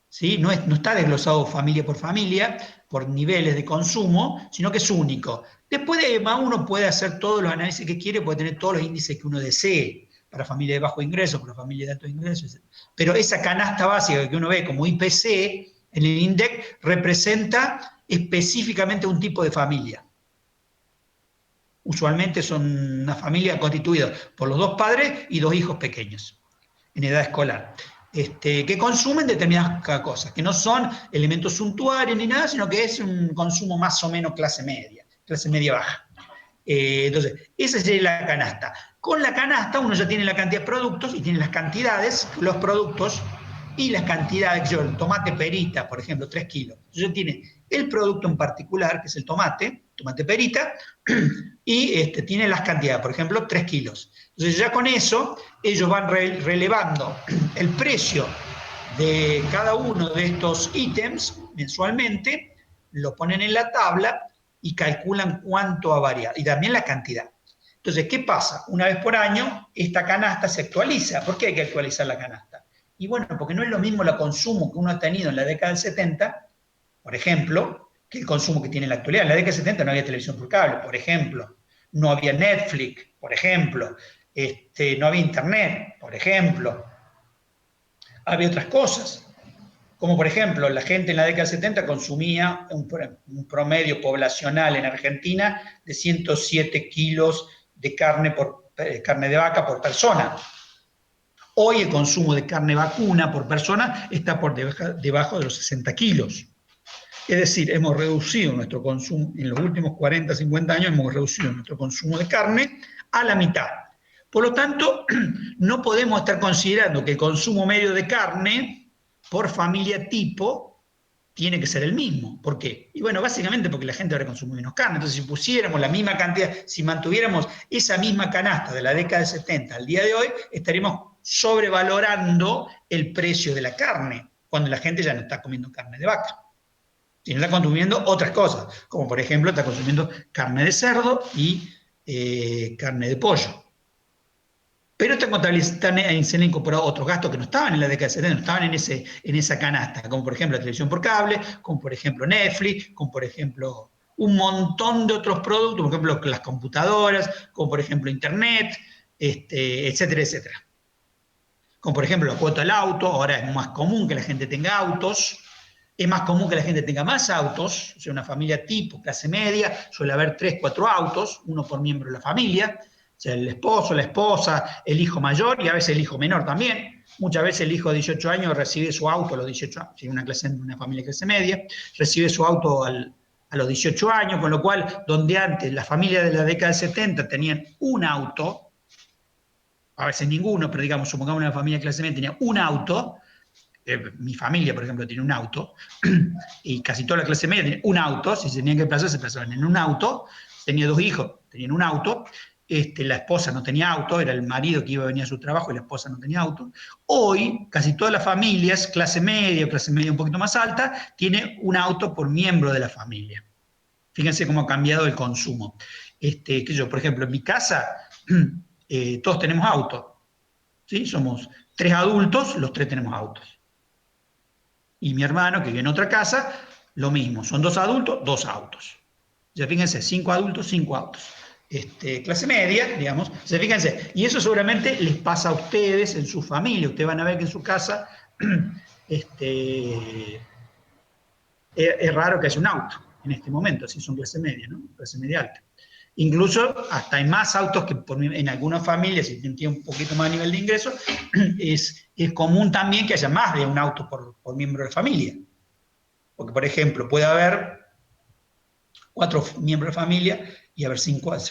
¿sí? No está desglosado familia, por niveles de consumo, sino que es único. Después de más uno puede hacer todos los análisis que quiere, puede tener todos los índices que uno desee, para familia de bajo ingreso, para familia de alto ingreso, etc. Pero esa canasta básica que uno ve como IPC en el INDEC representa específicamente un tipo de familia. Usualmente son una familia constituida por los 2 padres y 2 hijos pequeños, en edad escolar, que consumen determinadas cosas, que no son elementos suntuarios ni nada, sino que es un consumo más o menos clase media baja. Entonces, esa sería la canasta. Con la canasta uno ya tiene la cantidad de productos y tiene las cantidades, los productos y las cantidades. El tomate perita, por ejemplo, 3 kilos. Entonces tiene el producto en particular, que es el tomate perita, y tiene las cantidades, por ejemplo, 3 kilos. Entonces ya con eso ellos van relevando el precio de cada uno de estos ítems mensualmente, lo ponen en la tabla y calculan cuánto ha variado y también la cantidad. Entonces, ¿qué pasa? Una vez por año esta canasta se actualiza. ¿Por qué hay que actualizar la canasta? Y bueno, porque no es lo mismo el consumo que uno ha tenido en la década del 70, por ejemplo, que el consumo que tiene en la actualidad. En la década del 70 no había televisión por cable, por ejemplo. No había Netflix, por ejemplo. No había internet, por ejemplo. Había otras cosas, como por ejemplo, la gente en la década del 70 consumía un promedio poblacional en Argentina de 107 kilos de carne de vaca por persona. Hoy el consumo de carne vacuna por persona está por debajo de los 60 kilos. Es decir, hemos reducido nuestro consumo, en los últimos 40, 50 años hemos reducido nuestro consumo de carne a la mitad. Por lo tanto, no podemos estar considerando que el consumo medio de carne por familia tipo tiene que ser el mismo. ¿Por qué? Y bueno, básicamente porque la gente ahora consume menos carne. Entonces, si pusiéramos la misma cantidad, si mantuviéramos esa misma canasta de la década de 70 al día de hoy, estaríamos sobrevalorando el precio de la carne, cuando la gente ya no está comiendo carne de vaca. Si no está consumiendo otras cosas, como por ejemplo está consumiendo carne de cerdo y carne de pollo. Pero se han incorporado otros gastos que no estaban en la década de 70, no estaban en esa canasta, como por ejemplo la televisión por cable, como por ejemplo Netflix, como por ejemplo un montón de otros productos, por ejemplo las computadoras, como por ejemplo Internet, etcétera, etcétera. como por ejemplo la cuota del auto. Ahora es más común que la gente tenga autos, es más común que la gente tenga más autos. O sea, una familia tipo, clase media, suele haber 3, 4 autos, uno por miembro de la familia. O sea, el esposo, la esposa, el hijo mayor y a veces el hijo menor también. Muchas veces el hijo de 18 años recibe su auto a los 18 años, si una familia de clase media, recibe su auto a los 18 años, con lo cual, donde antes las familias de la década del 70 tenían un auto, a veces ninguno, pero digamos, supongamos una familia de clase media tenía un auto. Mi familia, por ejemplo, tiene un auto, y casi toda la clase media tiene un auto. Si se tenían que desplazar, se desplazaban en un auto. Tenía 2 hijos, tenían un auto. La esposa no tenía auto, era el marido que iba a venir a su trabajo y la esposa no tenía auto. Hoy, casi todas las familias, clase media un poquito más alta, tiene un auto por miembro de la familia. Fíjense cómo ha cambiado el consumo. Que yo, por ejemplo, en mi casa, todos tenemos auto, ¿sí? Somos 3 adultos, los 3 tenemos autos. Y mi hermano, que vive en otra casa, lo mismo. Son 2 adultos, 2 autos. Ya fíjense, 5 adultos, 5 autos. Clase media, digamos. Ya fíjense, y eso seguramente les pasa a ustedes en su familia. Ustedes van a ver que en su casa es raro que haya un auto en este momento, si son clase media, ¿no? Clase media alta. Incluso hasta hay más autos que en algunas familias, si tienen un poquito más nivel de ingreso, es común también que haya más de un auto por miembro de la familia. Porque, por ejemplo, puede haber 4 miembros de familia y haber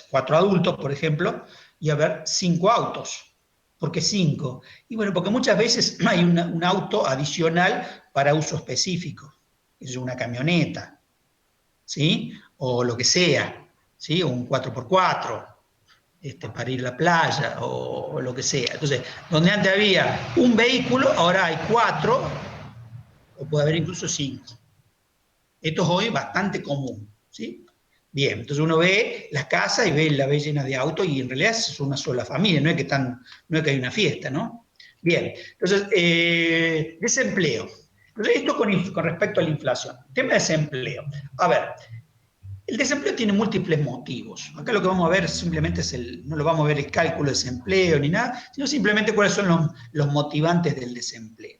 4 adultos, por ejemplo, y haber 5 autos. ¿Por qué 5? Y bueno, porque muchas veces hay un auto adicional para uso específico. Es una camioneta, ¿sí? O lo que sea, ¿sí? O un 4x4, para ir a la playa, o lo que sea. Entonces, donde antes había un vehículo, ahora hay 4, o puede haber incluso 5. Esto es hoy bastante común, ¿sí? Bien, entonces uno ve las casas y ve la ve llena de autos y en realidad es una sola familia, no es que hay una fiesta, ¿no? Bien, entonces, desempleo. Entonces, esto con respecto a la inflación. Tema de desempleo. A ver, el desempleo tiene múltiples motivos. Acá lo que vamos a ver simplemente no lo vamos a ver el cálculo de desempleo ni nada, sino simplemente cuáles son los motivantes del desempleo.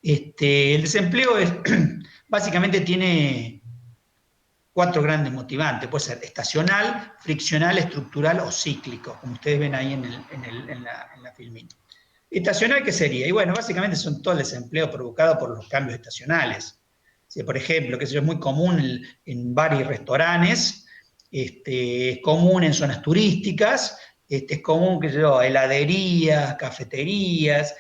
El desempleo básicamente tiene 4 grandes motivantes. Puede ser estacional, friccional, estructural o cíclico, como ustedes ven ahí en la filmina. Estacional, ¿qué sería? Y bueno, básicamente son todo el desempleo provocado por los cambios estacionales. Si, por ejemplo, que eso es muy común en bares y restaurantes, es común en zonas turísticas, es común, qué sé yo, heladerías, cafeterías,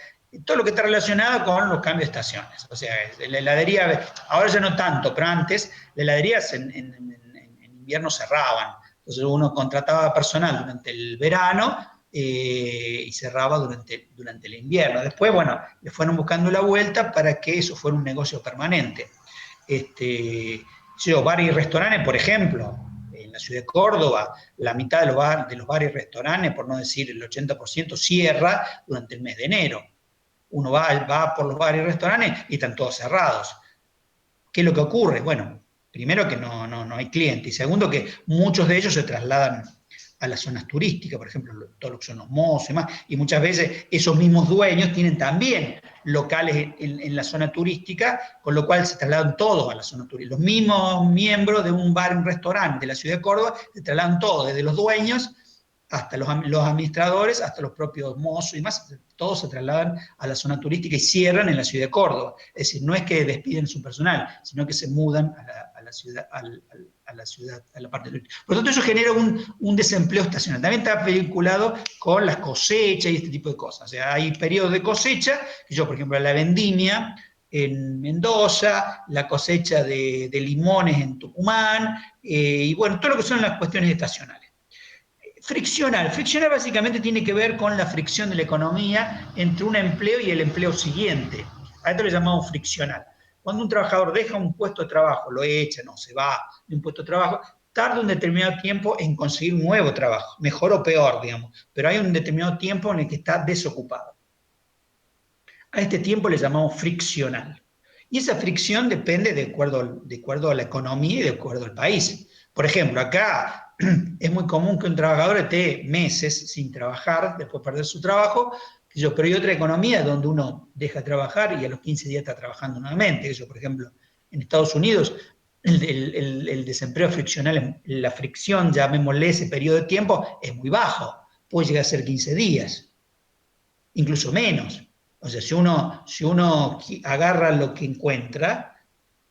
todo lo que está relacionado con los cambios de estaciones. O sea, la heladería, ahora ya no tanto, pero antes, las heladerías en invierno cerraban. Entonces uno contrataba personal durante el verano y cerraba durante el invierno. Después, bueno, le fueron buscando la vuelta para que eso fuera un negocio permanente. Bares y restaurantes, por ejemplo, en la ciudad de Córdoba, la mitad de los bares y restaurantes, por no decir el 80%, cierra durante el mes de enero. Uno va por los bares y restaurantes y están todos cerrados. ¿Qué es lo que ocurre? Bueno, primero que no hay clientes, y segundo que muchos de ellos se trasladan a las zonas turísticas, por ejemplo, todo lo que son los mozos y demás, y muchas veces esos mismos dueños tienen también locales en la zona turística, con lo cual se trasladan todos a la zona turística. Los mismos miembros de un bar, un restaurante de la ciudad de Córdoba, se trasladan todos, desde los dueños hasta los administradores, hasta los propios mozos y más, todos se trasladan a la zona turística y cierran en la ciudad de Córdoba. Es decir, no es que despiden su personal, sino que se mudan a la ciudad, a la parte turística. Por lo tanto, eso genera un desempleo estacional. También está vinculado con las cosechas y este tipo de cosas. O sea, hay periodos de cosecha, que yo, por ejemplo, la vendimia en Mendoza, la cosecha de limones en Tucumán, y bueno, todo lo que son las cuestiones estacionales. Friccional. Friccional básicamente tiene que ver con la fricción de la economía entre un empleo y el empleo siguiente. A esto le llamamos friccional. Cuando un trabajador deja un puesto de trabajo, lo echa, no se va de un puesto de trabajo, tarda un determinado tiempo en conseguir un nuevo trabajo, mejor o peor, digamos, pero hay un determinado tiempo en el que está desocupado. A este tiempo le llamamos friccional. Y esa fricción depende de acuerdo a la economía y de acuerdo al país. Por ejemplo, acá es muy común que un trabajador esté meses sin trabajar, después de perder su trabajo, Pero hay otra economía donde uno deja de trabajar y a los 15 días está trabajando nuevamente. Por ejemplo, en Estados Unidos, el desempleo friccional, la fricción, llamémosle ese periodo de tiempo, es muy bajo. Puede llegar a ser 15 días, incluso menos. O sea, si uno agarra lo que encuentra,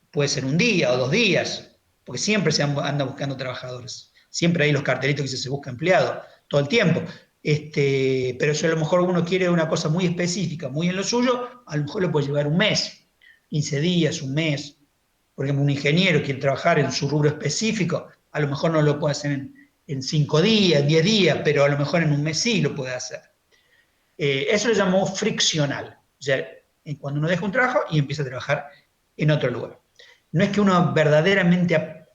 puede ser un día o 2 días, porque siempre se anda buscando trabajadores. Siempre hay los cartelitos que se busca empleado, todo el tiempo. Pero si a lo mejor uno quiere una cosa muy específica, muy en lo suyo, a lo mejor le puede llevar un mes, 15 días, un mes. Por ejemplo, un ingeniero quiere trabajar en su rubro específico, a lo mejor no lo puede hacer en 5 días, 10 días, pero a lo mejor en un mes sí lo puede hacer. Eso le llamó friccional. O sea, cuando uno deja un trabajo y empieza a trabajar en otro lugar. No es que uno verdaderamente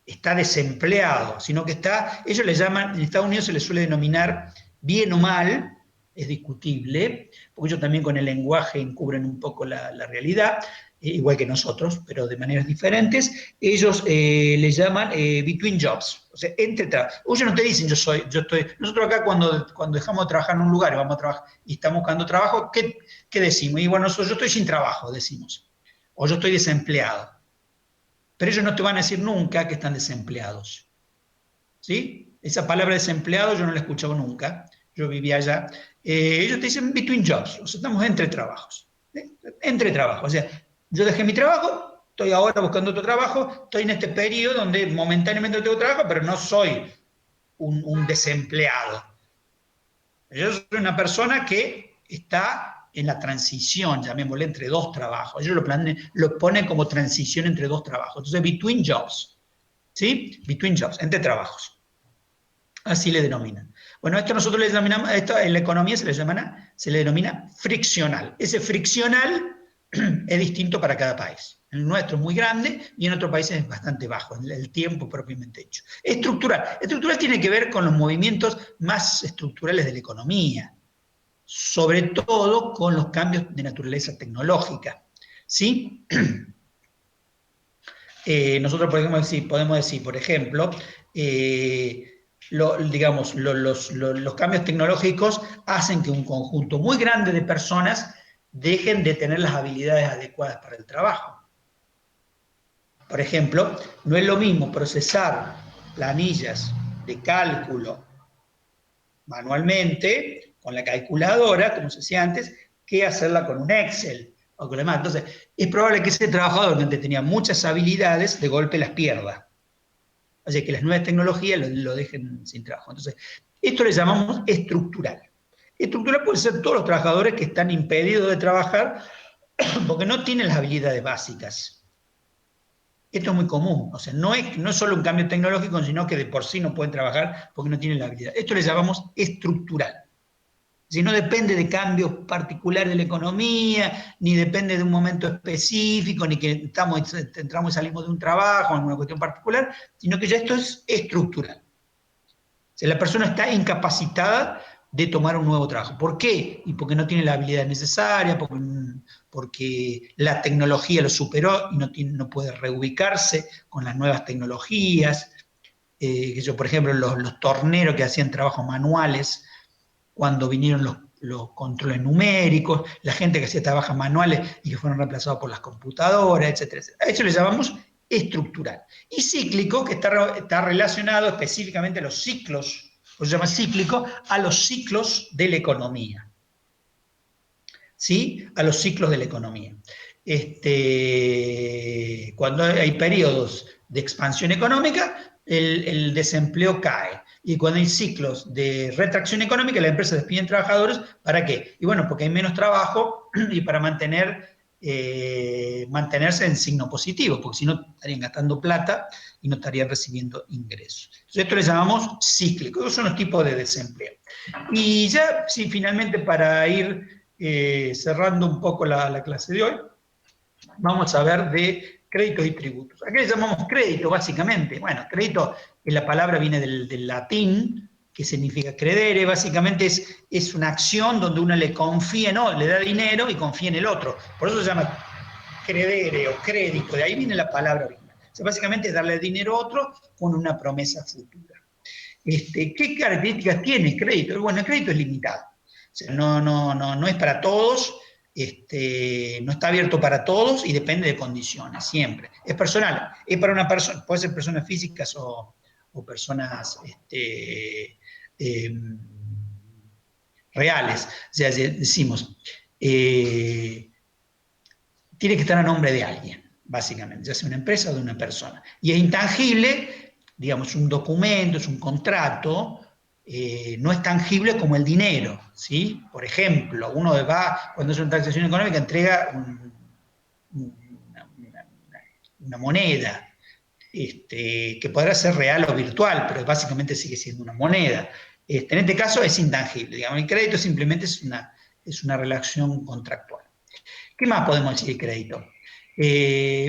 está desempleado, sino que ellos le llaman, en Estados Unidos se les suele denominar bien o mal, es discutible, porque ellos también con el lenguaje encubren un poco la realidad, igual que nosotros, pero de maneras diferentes. Ellos le llaman between jobs, o sea, entre trabajos. Ellos no te dicen yo estoy. Nosotros acá cuando dejamos de trabajar en un lugar y vamos a trabajar y estamos buscando trabajo, ¿qué decimos? Y bueno, yo estoy sin trabajo, decimos, o yo estoy desempleado. Pero ellos no te van a decir nunca que están desempleados. ¿Sí? Esa palabra desempleado yo no la he escuchado nunca. Yo vivía allá. Ellos te dicen between jobs, o sea, estamos entre trabajos. Entre trabajos. O sea, yo dejé mi trabajo, estoy ahora buscando otro trabajo, estoy en este periodo donde momentáneamente no tengo trabajo, pero no soy un desempleado. Yo soy una persona que está en la transición, llamémosle, entre dos trabajos. Ellos lo ponen como transición entre dos trabajos. Entonces, between jobs. ¿Sí? Between jobs, entre trabajos. Así le denominan. Bueno, esto nosotros le denominamos, esto en la economía se le denomina friccional. Ese friccional es distinto para cada país. El nuestro es muy grande y en otros países es bastante bajo, el tiempo propiamente hecho. Estructural. Estructural tiene que ver con los movimientos más estructurales de la economía, sobre todo con los cambios de naturaleza tecnológica. ¿Sí? Nosotros podemos decir, por ejemplo, los cambios tecnológicos hacen que un conjunto muy grande de personas dejen de tener las habilidades adecuadas para el trabajo. Por ejemplo, no es lo mismo procesar planillas de cálculo manualmente, con la calculadora, como se decía antes, que hacerla con un Excel o con lo demás. Entonces, es probable que ese trabajador que antes tenía muchas habilidades, de golpe las pierda. O sea, que las nuevas tecnologías lo dejen sin trabajo. Entonces, esto le llamamos estructural. Estructural puede ser todos los trabajadores que están impedidos de trabajar porque no tienen las habilidades básicas. Esto es muy común, o sea, no es solo un cambio tecnológico, sino que de por sí no pueden trabajar porque no tienen la habilidad. Esto le llamamos estructural. Si no depende de cambios particulares de la economía, ni depende de un momento específico, ni que entramos y salimos de un trabajo, en una cuestión particular, sino que ya esto es estructural. O sea, la persona está incapacitada de tomar un nuevo trabajo. ¿Por qué? Y porque no tiene la habilidad necesaria, porque la tecnología lo superó y no puede reubicarse con las nuevas tecnologías. Por ejemplo, los torneros que hacían trabajos manuales, cuando vinieron los controles numéricos, la gente que hacía trabajos manuales y que fueron reemplazados por las computadoras, etcétera, etcétera. A eso le llamamos estructural. Y cíclico, que está relacionado específicamente a los ciclos, o se llama cíclico, a los ciclos de la economía. ¿Sí? A los ciclos de la economía. Cuando hay periodos de expansión económica, el desempleo cae. Y cuando hay ciclos de retracción económica, la empresa despide trabajadores. ¿Para qué? Y bueno, porque hay menos trabajo y para mantenerse en signo positivo, porque si no estarían gastando plata y no estarían recibiendo ingresos. Entonces, esto le llamamos cíclico. Esos son los tipos de desempleo. Y ya, sí, finalmente, para ir cerrando un poco la clase de hoy, vamos a ver de créditos y tributos. ¿A qué le llamamos crédito, básicamente? Bueno, crédito, la palabra viene del latín, que significa credere, básicamente es una acción donde uno le confía, no, le da dinero y confía en el otro. Por eso se llama credere o crédito, de ahí viene la palabra original. O sea, básicamente es darle dinero a otro con una promesa futura. ¿Qué características tiene el crédito? Bueno, el crédito es limitado. sea, no es para todos, no está abierto para todos y depende de condiciones, siempre. Es personal, es para una persona, puede ser personas físicas o personas eh, reales. O sea, decimos, tiene que estar a nombre de alguien, básicamente, ya sea una empresa o de una persona. Y es intangible, digamos, un documento, es un contrato, no es tangible como el dinero, ¿sí? Por ejemplo, uno va, cuando es una transacción económica, entrega una moneda, que podrá ser real o virtual, pero básicamente sigue siendo una moneda. En este caso es intangible, digamos, el crédito simplemente es una relación contractual. ¿Qué más podemos decir de crédito?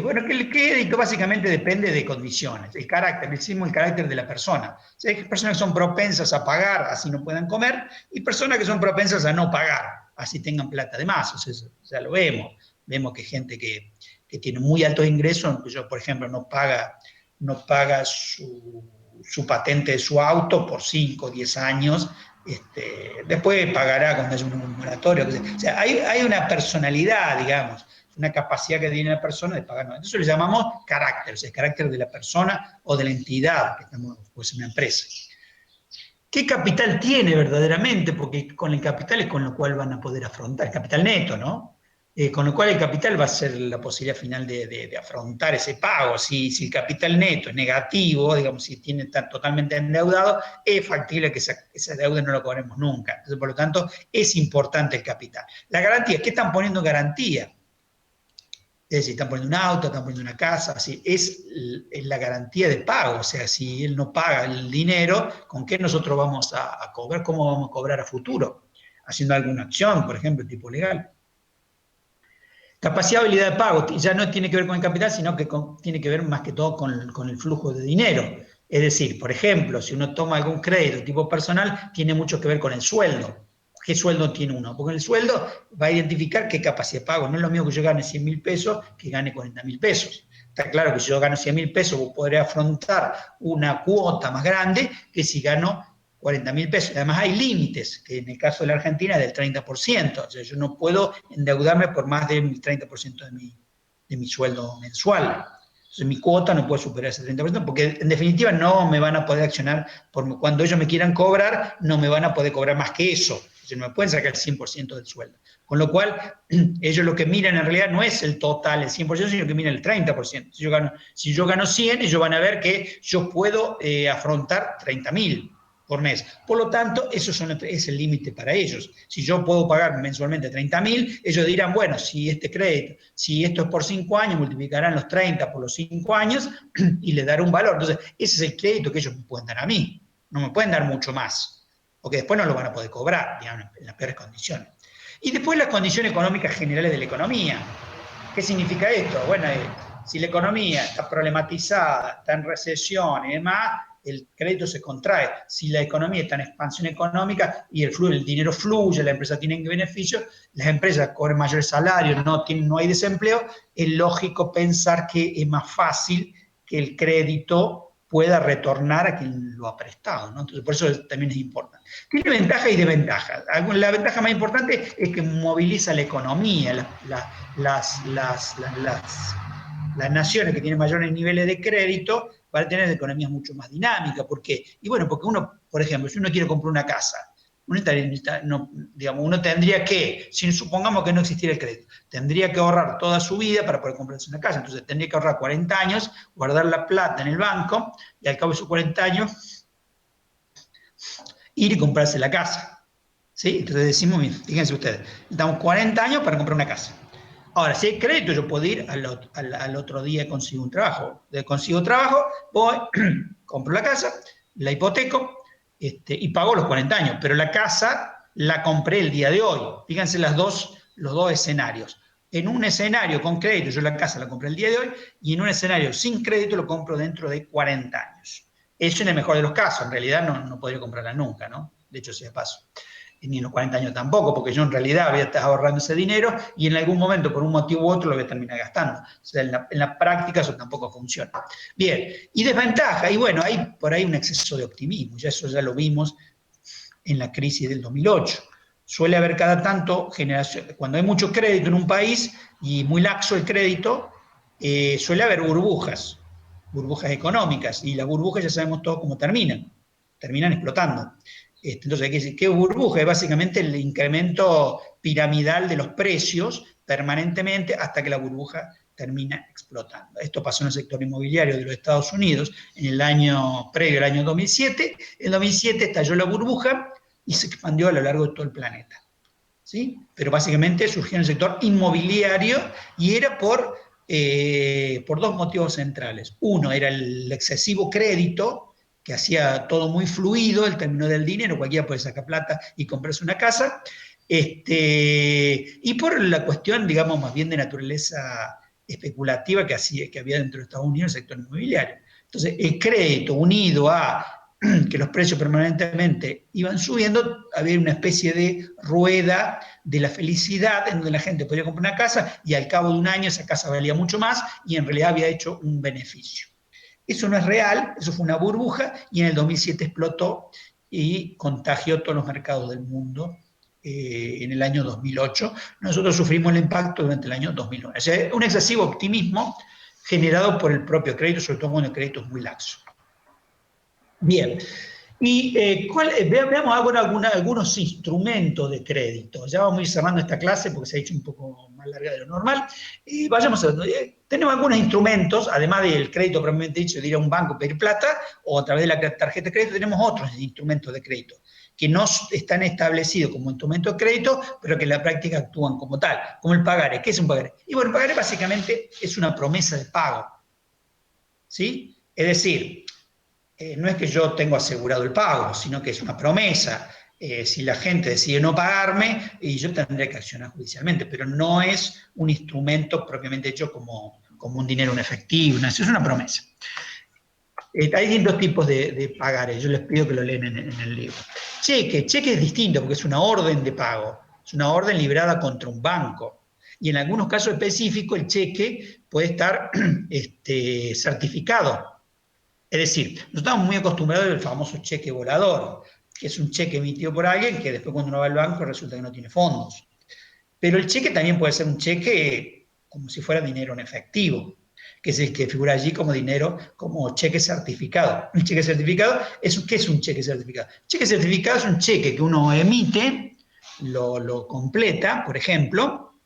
Bueno, que el crédito básicamente depende de condiciones, el carácter, decimos el carácter de la persona. O sea, hay personas que son propensas a pagar, así no puedan comer, y personas que son propensas a no pagar, así tengan plata de más. O sea, ya lo vemos. Vemos que gente que tiene muy altos ingresos, yo, por ejemplo, no paga su patente de su auto por 5 o 10 años, después pagará cuando haya un moratorio. O sea, hay una personalidad, digamos, una capacidad que tiene la persona de pagar. Eso le llamamos carácter, o sea, el carácter de la persona o de la entidad, que estamos, pues una empresa. ¿Qué capital tiene verdaderamente? Porque con el capital es con lo cual van a poder afrontar, el capital neto, ¿no? Con lo cual el capital va a ser la posibilidad final de afrontar ese pago. Si el capital neto es negativo, digamos, si tiene tan totalmente endeudado, es factible que esa deuda no la cobremos nunca. Entonces, por lo tanto, es importante el capital. La garantía, ¿qué están poniendo en garantía? Es decir, están poniendo un auto, están poniendo una casa, así, es la garantía de pago. O sea, si él no paga el dinero, ¿con qué nosotros vamos a cobrar? ¿Cómo vamos a cobrar a futuro? Haciendo alguna acción, por ejemplo, tipo legal. Capacidad, habilidad de pago, ya no tiene que ver con el capital, sino que tiene que ver más que todo con el flujo de dinero. Es decir, por ejemplo, si uno toma algún crédito tipo personal, tiene mucho que ver con el sueldo. ¿Qué sueldo tiene uno? Porque el sueldo va a identificar qué capacidad de pago. No es lo mismo que yo gane 100.000 pesos que gane 40.000 pesos. Está claro que si yo gano 100.000 pesos, podré afrontar una cuota más grande que si gano 40.000 pesos. Además hay límites, que en el caso de la Argentina es del 30%. O sea, yo no puedo endeudarme por más del 30% de mi sueldo mensual. Entonces mi cuota no puede superar ese 30%, porque en definitiva no me van a poder accionar, cuando ellos me quieran cobrar, no me van a poder cobrar más que eso. O sea, no me pueden sacar el 100% del sueldo. Con lo cual, ellos lo que miran en realidad no es el total, el 100%, sino que miran el 30%. Si yo gano 100, ellos van a ver que yo puedo afrontar 30.000 por mes. Por lo tanto, eso es el límite para ellos. Si yo puedo pagar mensualmente 30.000, ellos dirán, bueno, si este crédito, si esto es por 5 años, multiplicarán los 30 por los 5 años y le dará un valor. Entonces, ese es el crédito que ellos me pueden dar a mí. No me pueden dar mucho más, porque después no lo van a poder cobrar, digamos, en las peores condiciones. Y después las condiciones económicas generales de la economía. ¿Qué significa esto? Bueno, si la economía está problematizada, está en recesión y demás, el crédito se contrae. Si la economía está en expansión económica y el dinero fluye, la empresa tiene beneficios, las empresas cobran mayores salarios, no hay desempleo, es lógico pensar que es más fácil que el crédito pueda retornar a quien lo ha prestado, ¿no? Entonces, por eso también es importante. Tiene ventajas y desventajas. La ventaja más importante es que moviliza la economía, las naciones que tienen mayores niveles de crédito van a tener economías mucho más dinámicas. ¿Por qué? Y bueno, porque uno, por ejemplo, si uno quiere comprar una casa, uno tendría que, si supongamos que no existiera el crédito, tendría que ahorrar toda su vida para poder comprarse una casa. Entonces tendría que ahorrar 40 años, guardar la plata en el banco y al cabo de esos 40 años ir y comprarse la casa. ¿Sí? Entonces decimos, fíjense ustedes, damos 40 años para comprar una casa. Ahora, si hay crédito, yo puedo ir al otro día y consigo un trabajo. Consigo trabajo, voy, compro la casa, la hipoteco y pago los 40 años. Pero la casa la compré el día de hoy. Fíjense los dos escenarios. En un escenario con crédito, yo la casa la compré el día de hoy, y en un escenario sin crédito lo compro dentro de 40 años. Eso en el mejor de los casos. En realidad no podría comprarla nunca, ¿no? De hecho, sea de paso. Ni en los 40 años tampoco, porque yo en realidad voy a estar ahorrando ese dinero y en algún momento, por un motivo u otro, lo voy a terminar gastando. O sea, en la práctica eso tampoco funciona. Bien, y desventaja, y bueno, hay por ahí un exceso de optimismo, eso ya lo vimos en la crisis del 2008. suele haber cada tanto generación, cuando hay mucho crédito en un país y muy laxo el crédito, suele haber burbujas económicas, y las burbujas ya sabemos todos cómo terminan explotando. Entonces, hay que decir, ¿qué burbuja? Es básicamente el incremento piramidal de los precios permanentemente hasta que la burbuja termina explotando. Esto pasó en el sector inmobiliario de los Estados Unidos en el año previo al año 2007. En 2007 estalló la burbuja y se expandió a lo largo de todo el planeta. ¿Sí? Pero básicamente surgió en el sector inmobiliario y era por dos motivos centrales. Uno era el excesivo crédito, que hacía todo muy fluido, el término del dinero, cualquiera puede sacar plata y comprarse una casa, y por la cuestión, digamos, más bien de naturaleza especulativa que había dentro de Estados Unidos en el sector inmobiliario. Entonces, el crédito unido a que los precios permanentemente iban subiendo, había una especie de rueda de la felicidad en donde la gente podía comprar una casa y al cabo de un año esa casa valía mucho más y en realidad había hecho un beneficio. Eso no es real, eso fue una burbuja y en el 2007 explotó y contagió todos los mercados del mundo en el año 2008. Nosotros sufrimos el impacto durante el año 2009. O sea, un excesivo optimismo generado por el propio crédito, sobre todo cuando el crédito es muy laxo. Bien, y veamos ahora algunos instrumentos de crédito. Ya vamos a ir cerrando esta clase porque se ha hecho un poco más larga de lo normal. Y vayamos a ver, tenemos algunos instrumentos, además del crédito propiamente dicho, de ir a un banco a pedir plata, o a través de la tarjeta de crédito, tenemos otros instrumentos de crédito que no están establecidos como instrumentos de crédito, pero que en la práctica actúan como tal, como el pagaré. ¿Qué es un pagaré? Y bueno, el pagaré básicamente es una promesa de pago, ¿sí? Es decir, no es que yo tengo asegurado el pago, sino que es una promesa. Si la gente decide no pagarme, y yo tendré que accionar judicialmente, pero no es un instrumento propiamente hecho como un dinero en efectivo, no, eso es una promesa. Hay distintos tipos de pagares, yo les pido que lo lean en el libro. Cheque es distinto porque es una orden de pago, es una orden librada contra un banco. Y en algunos casos específicos el cheque puede estar certificado. Es decir, nosotros estamos muy acostumbrados al famoso cheque volador, que es un cheque emitido por alguien que después cuando uno va al banco resulta que no tiene fondos. Pero el cheque también puede ser un cheque como si fuera dinero en efectivo, que es el que figura allí como dinero, como cheque certificado. Un cheque certificado, ¿qué es un cheque certificado? Cheque certificado es un cheque que uno emite, lo completa, por ejemplo,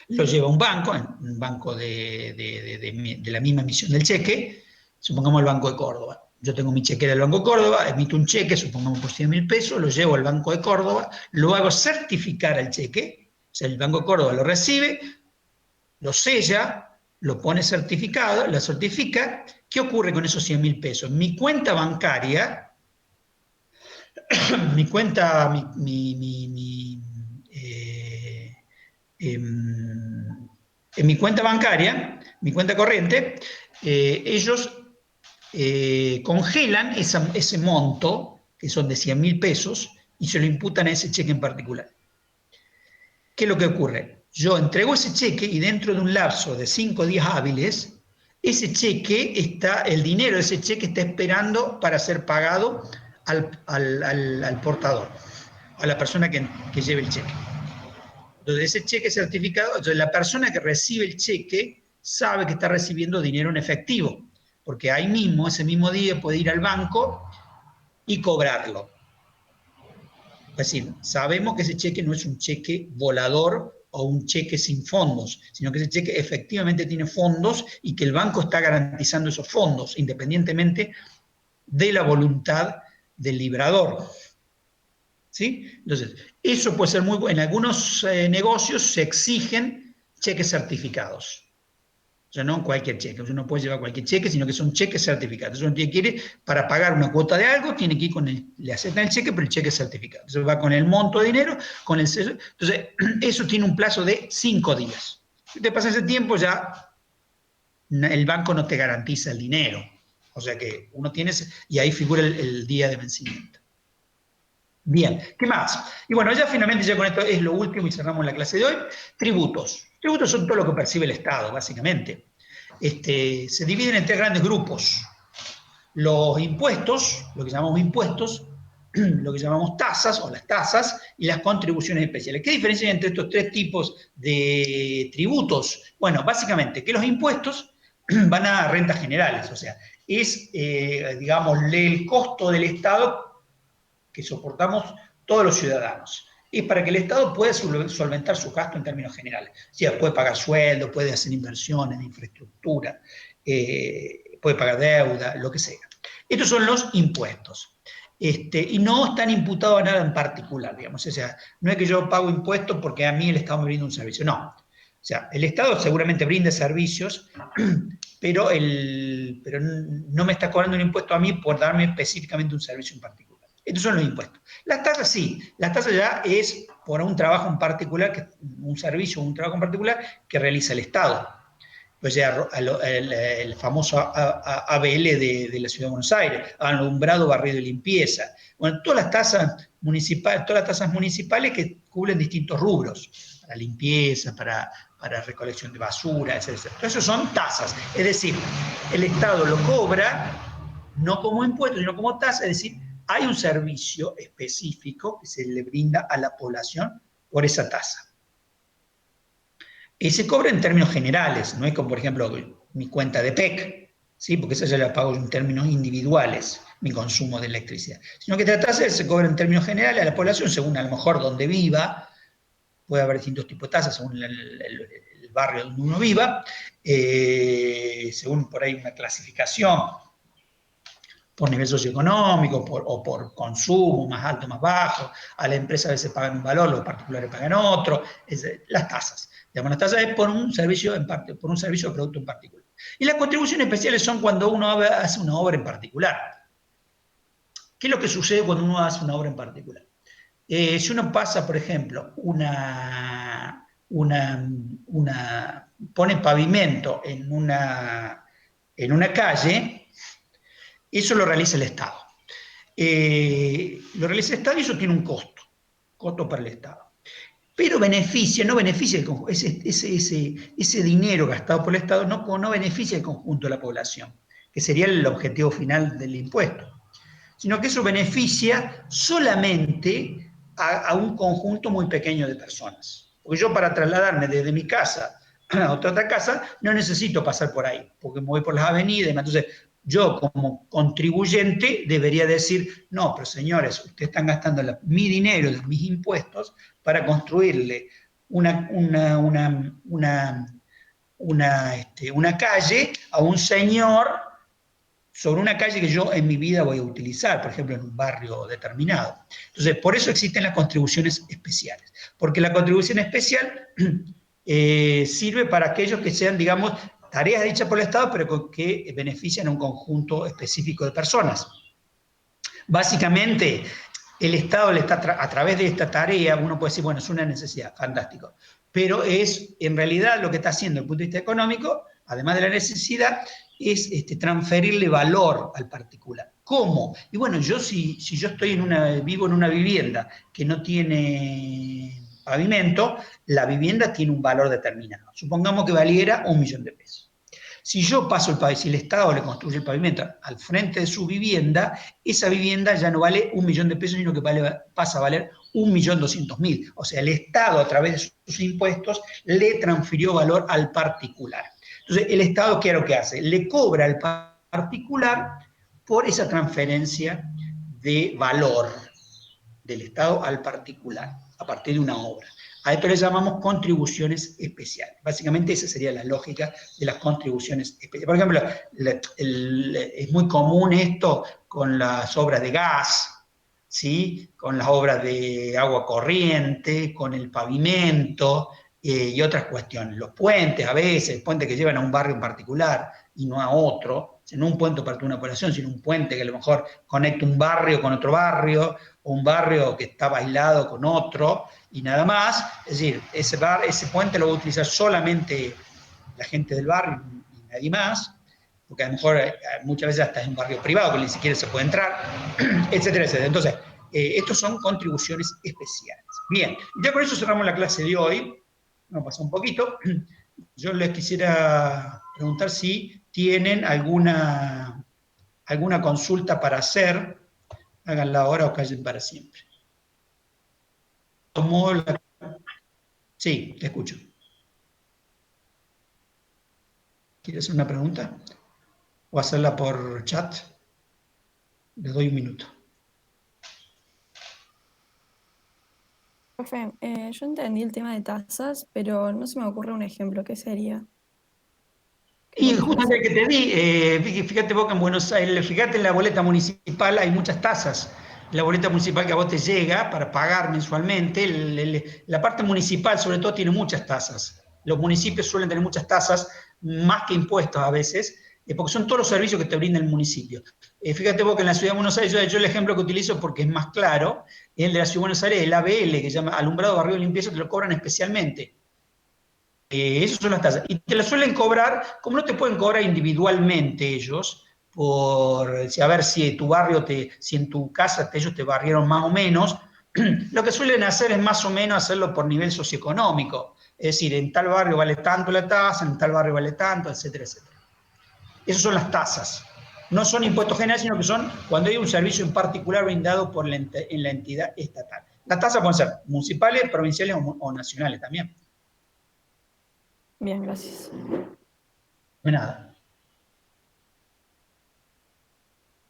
lo lleva a un banco de la misma emisión del cheque, supongamos el Banco de Córdoba. Yo tengo mi chequera del Banco de Córdoba, emito un cheque, supongamos por 100.000 pesos, lo llevo al Banco de Córdoba, lo hago certificar al cheque, o sea, el Banco de Córdoba lo recibe, lo sella, lo pone certificado, lo certifica. ¿Qué ocurre con esos 100.000 pesos? Mi cuenta bancaria, mi cuenta, en mi cuenta bancaria, mi cuenta corriente, ellos congelan ese monto, que son de 100.000 pesos, y se lo imputan a ese cheque en particular. ¿Qué es lo que ocurre? Yo entrego ese cheque y dentro de un lapso de 5 días hábiles, ese cheque el dinero de ese cheque está esperando para ser pagado al portador, a la persona que lleve el cheque. Entonces, ese cheque certificado, entonces la persona que recibe el cheque sabe que está recibiendo dinero en efectivo, porque ahí mismo, ese mismo día, puede ir al banco y cobrarlo. Es decir, sabemos que ese cheque no es un cheque volador o un cheque sin fondos, sino que ese cheque efectivamente tiene fondos y que el banco está garantizando esos fondos, independientemente de la voluntad del librador. ¿Sí? Entonces, eso puede ser muy bueno. En algunos negocios se exigen cheques certificados. O sea, no cualquier cheque. Uno no puede llevar cualquier cheque, sino que son cheques certificados. Entonces, uno quiere, para pagar una cuota de algo, tiene que ir le aceptan el cheque, pero el cheque es certificado. Entonces, va con el monto de dinero, con el sello. Entonces, eso tiene un plazo de 5 días. Si te pasa ese tiempo, ya el banco no te garantiza el dinero. O sea que uno tiene, y ahí figura el día de vencimiento. Bien, ¿qué más? Y bueno, ya finalmente, ya con esto es lo último y cerramos la clase de hoy. Tributos. Tributos son todo lo que percibe el Estado, básicamente. Se dividen en 3 grandes grupos. Los impuestos, lo que llamamos impuestos, lo que llamamos tasas, o las tasas, y las contribuciones especiales. ¿Qué diferencia hay entre estos tres tipos de tributos? Bueno, básicamente que los impuestos van a rentas generales, o sea, es, digamos, el costo del Estado que soportamos todos los ciudadanos. Es para que el Estado pueda solventar su gasto en términos generales. O sea, puede pagar sueldo, puede hacer inversiones en infraestructura, puede pagar deuda, lo que sea. Estos son los impuestos. Y no están imputados a nada en particular, digamos. O sea, no es que yo pago impuestos porque a mí el Estado me brinda un servicio, no. O sea, el Estado seguramente brinda servicios, pero no me está cobrando un impuesto a mí por darme específicamente un servicio en particular. Estos son los impuestos. Las tasas sí, las tasas ya es por un trabajo en particular, un servicio o un trabajo en particular que realiza el Estado. Pues ya el famoso ABL de la Ciudad de Buenos Aires, alumbrado, barrido y limpieza. Bueno, todas las tasas municipales que cubren distintos rubros, para limpieza, para recolección de basura, etc. Entonces, eso son tasas. Es decir, el Estado lo cobra no como impuesto, sino como tasa, es decir, hay un servicio específico que se le brinda a la población por esa tasa. Y se cobra en términos generales, no es como, por ejemplo, mi cuenta de PEC, ¿sí? Porque esa ya la pago en términos individuales, mi consumo de electricidad. Sino que esta tasa se cobra en términos generales a la población, según a lo mejor donde viva, puede haber distintos tipos de tasas según el barrio donde uno viva, según por ahí una clasificación por nivel socioeconómico o por consumo, más alto, más bajo. A la empresa a veces pagan un valor, los particulares pagan otro. Las tasas. Digamos, las tasas es por un servicio en parte, por un servicio o producto en particular. Y las contribuciones especiales son cuando uno hace una obra en particular. ¿Qué es lo que sucede cuando uno hace una obra en particular? Si uno pasa, por ejemplo, pone pavimento en una calle, eso lo realiza el Estado. Lo realiza el Estado y eso tiene un costo para el Estado. Pero no beneficia ese dinero gastado por el Estado no beneficia el conjunto de la población, que sería el objetivo final del impuesto, sino que eso beneficia solamente a un conjunto muy pequeño de personas. Porque yo para trasladarme desde mi casa a otra casa no necesito pasar por ahí, porque me voy por las avenidas, entonces yo como contribuyente debería decir, no, pero señores, ustedes están gastando mi dinero, mis impuestos, para construirle una calle a un señor sobre una calle que yo en mi vida voy a utilizar, por ejemplo, en un barrio determinado. Entonces, por eso existen las contribuciones especiales, porque la contribución especial sirve para aquellos que sean, digamos, tareas hechas por el Estado, pero que benefician a un conjunto específico de personas. Básicamente, el Estado le está a través de esta tarea, uno puede decir, bueno, es una necesidad, fantástico, pero es en realidad lo que está haciendo desde el punto de vista económico, además de la necesidad, es transferirle valor al particular. ¿Cómo? Y bueno, yo si yo vivo en una vivienda que no tiene pavimento, la vivienda tiene un valor determinado. Supongamos que valiera 1 millón de pesos. Si yo paso el pavimento, si el Estado le construye el pavimento al frente de su vivienda, esa vivienda ya no vale 1 millón de pesos, sino que pasa a valer 1.200.000. O sea, el Estado, a través de sus impuestos, le transfirió valor al particular. Entonces, el Estado, ¿qué es lo que hace? Le cobra al particular por esa transferencia de valor del Estado al particular, a partir de una obra. A esto le llamamos contribuciones especiales. Básicamente esa sería la lógica de las contribuciones especiales. Por ejemplo, es muy común esto con las obras de gas, ¿sí? Con las obras de agua corriente, con el pavimento y otras cuestiones. Los puentes, a veces, puentes que llevan a un barrio en particular y no a otro, no un puente para una población, sino un puente que a lo mejor conecta un barrio con otro barrio, o un barrio que está aislado con otro, y nada más. Es decir, ese puente lo va a utilizar solamente la gente del barrio y nadie más, porque a lo mejor muchas veces hasta es un barrio privado que ni siquiera se puede entrar, etcétera, etcétera. Entonces, estos son contribuciones especiales. Bien, ya con eso cerramos la clase de hoy. Nos pasó un poquito. Yo les quisiera preguntar si tienen alguna consulta para hacer Háganla ahora o callen para siempre. Tomó la... Sí, te escucho. ¿Quieres hacer una pregunta? ¿O hacerla por chat? Le doy un minuto. Profe, yo entendí el tema de tasas, pero no se me ocurre un ejemplo. ¿Qué sería? ¿Qué Y podría justamente ser? el que te di, fíjate vos que en Buenos Aires, fíjate en la boleta municipal hay muchas tasas. La boleta municipal que a vos te llega para pagar mensualmente, la parte municipal sobre todo tiene muchas tasas. Los municipios suelen tener muchas tasas, más que impuestos a veces, porque son todos los servicios que te brinda el municipio. Fíjate vos que en la Ciudad de Buenos Aires, yo el ejemplo que utilizo porque es más claro, es el de la Ciudad de Buenos Aires, el ABL, que se llama Alumbrado Barrio de Limpieza, te lo cobran especialmente. Esas son las tasas. Y te las suelen cobrar, como no te pueden cobrar individualmente ellos, a ver si en tu barrio, si en tu casa ellos te barrieron más o menos, lo que suelen hacer es más o menos hacerlo por nivel socioeconómico. Es decir, en tal barrio vale tanto la tasa, en tal barrio vale tanto, etcétera, etcétera. Esas son las tasas. No son impuestos generales, sino que son cuando hay un servicio en particular brindado en la entidad estatal. Las tasas pueden ser municipales, provinciales o nacionales también. Bien, gracias. No hay nada.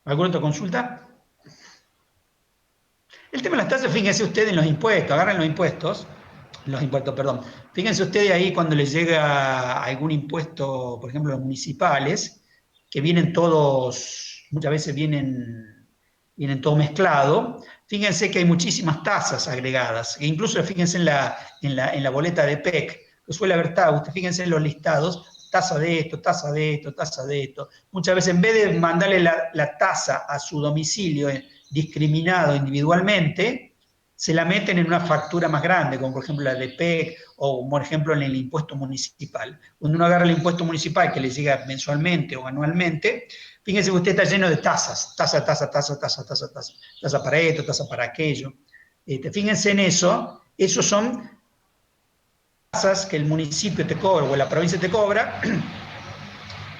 ¿Alguna otra consulta? El tema de las tasas, fíjense ustedes en los impuestos, agarran los impuestos, perdón. Fíjense ustedes ahí cuando les llega algún impuesto, por ejemplo, los municipales, que vienen todos, muchas veces vienen todo mezclado. Fíjense que hay muchísimas tasas agregadas, e incluso fíjense en la boleta de PEC, que suele haber fíjense en los listados, tasa de esto, tasa de esto, tasa de esto. Muchas veces en vez de mandarle la tasa a su domicilio discriminado individualmente, se la meten en una factura más grande, como por ejemplo la de PEC o por ejemplo en el impuesto municipal. Cuando uno agarra el impuesto municipal que le llega mensualmente o anualmente, fíjense que usted está lleno de tasas, tasa para esto, tasa para aquello. Fíjense en eso, esos son tasas que el municipio te cobra o la provincia te cobra,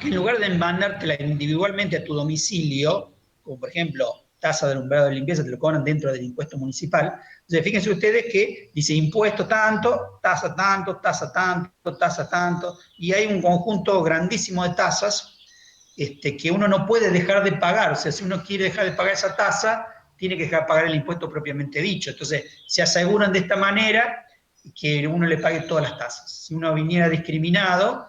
que en lugar de mandártela individualmente a tu domicilio, como por ejemplo tasa de alumbrado de limpieza, te lo cobran dentro del impuesto municipal. Entonces, fíjense ustedes que dice impuesto tanto, tasa tanto, tasa tanto, tasa tanto, y hay un conjunto grandísimo de tasas que uno no puede dejar de pagar. O sea, si uno quiere dejar de pagar esa tasa, tiene que dejar de pagar el impuesto propiamente dicho. Entonces, se aseguran de esta manera que uno le pague todas las tasas. Si uno viniera discriminado,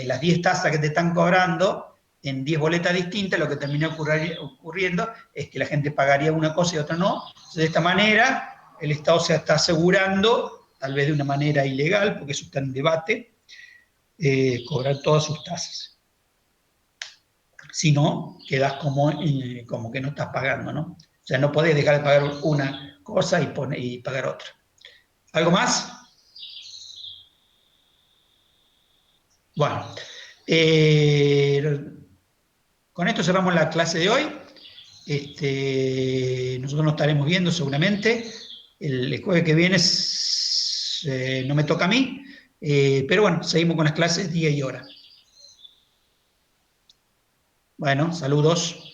las 10 tasas que te están cobrando en 10 boletas distintas, lo que termina ocurriendo es que la gente pagaría una cosa y otra no. Entonces, de esta manera, el Estado se está asegurando, tal vez de una manera ilegal, porque eso está en debate, cobrar todas sus tasas. Si no, quedas como que no estás pagando, ¿no? O sea, no podés dejar de pagar una cosa y pagar otra. ¿Algo más? Bueno, con esto cerramos la clase de hoy. Nosotros nos estaremos viendo seguramente. El jueves que viene no me toca a mí, pero bueno, seguimos con las clases día y hora. Bueno, saludos.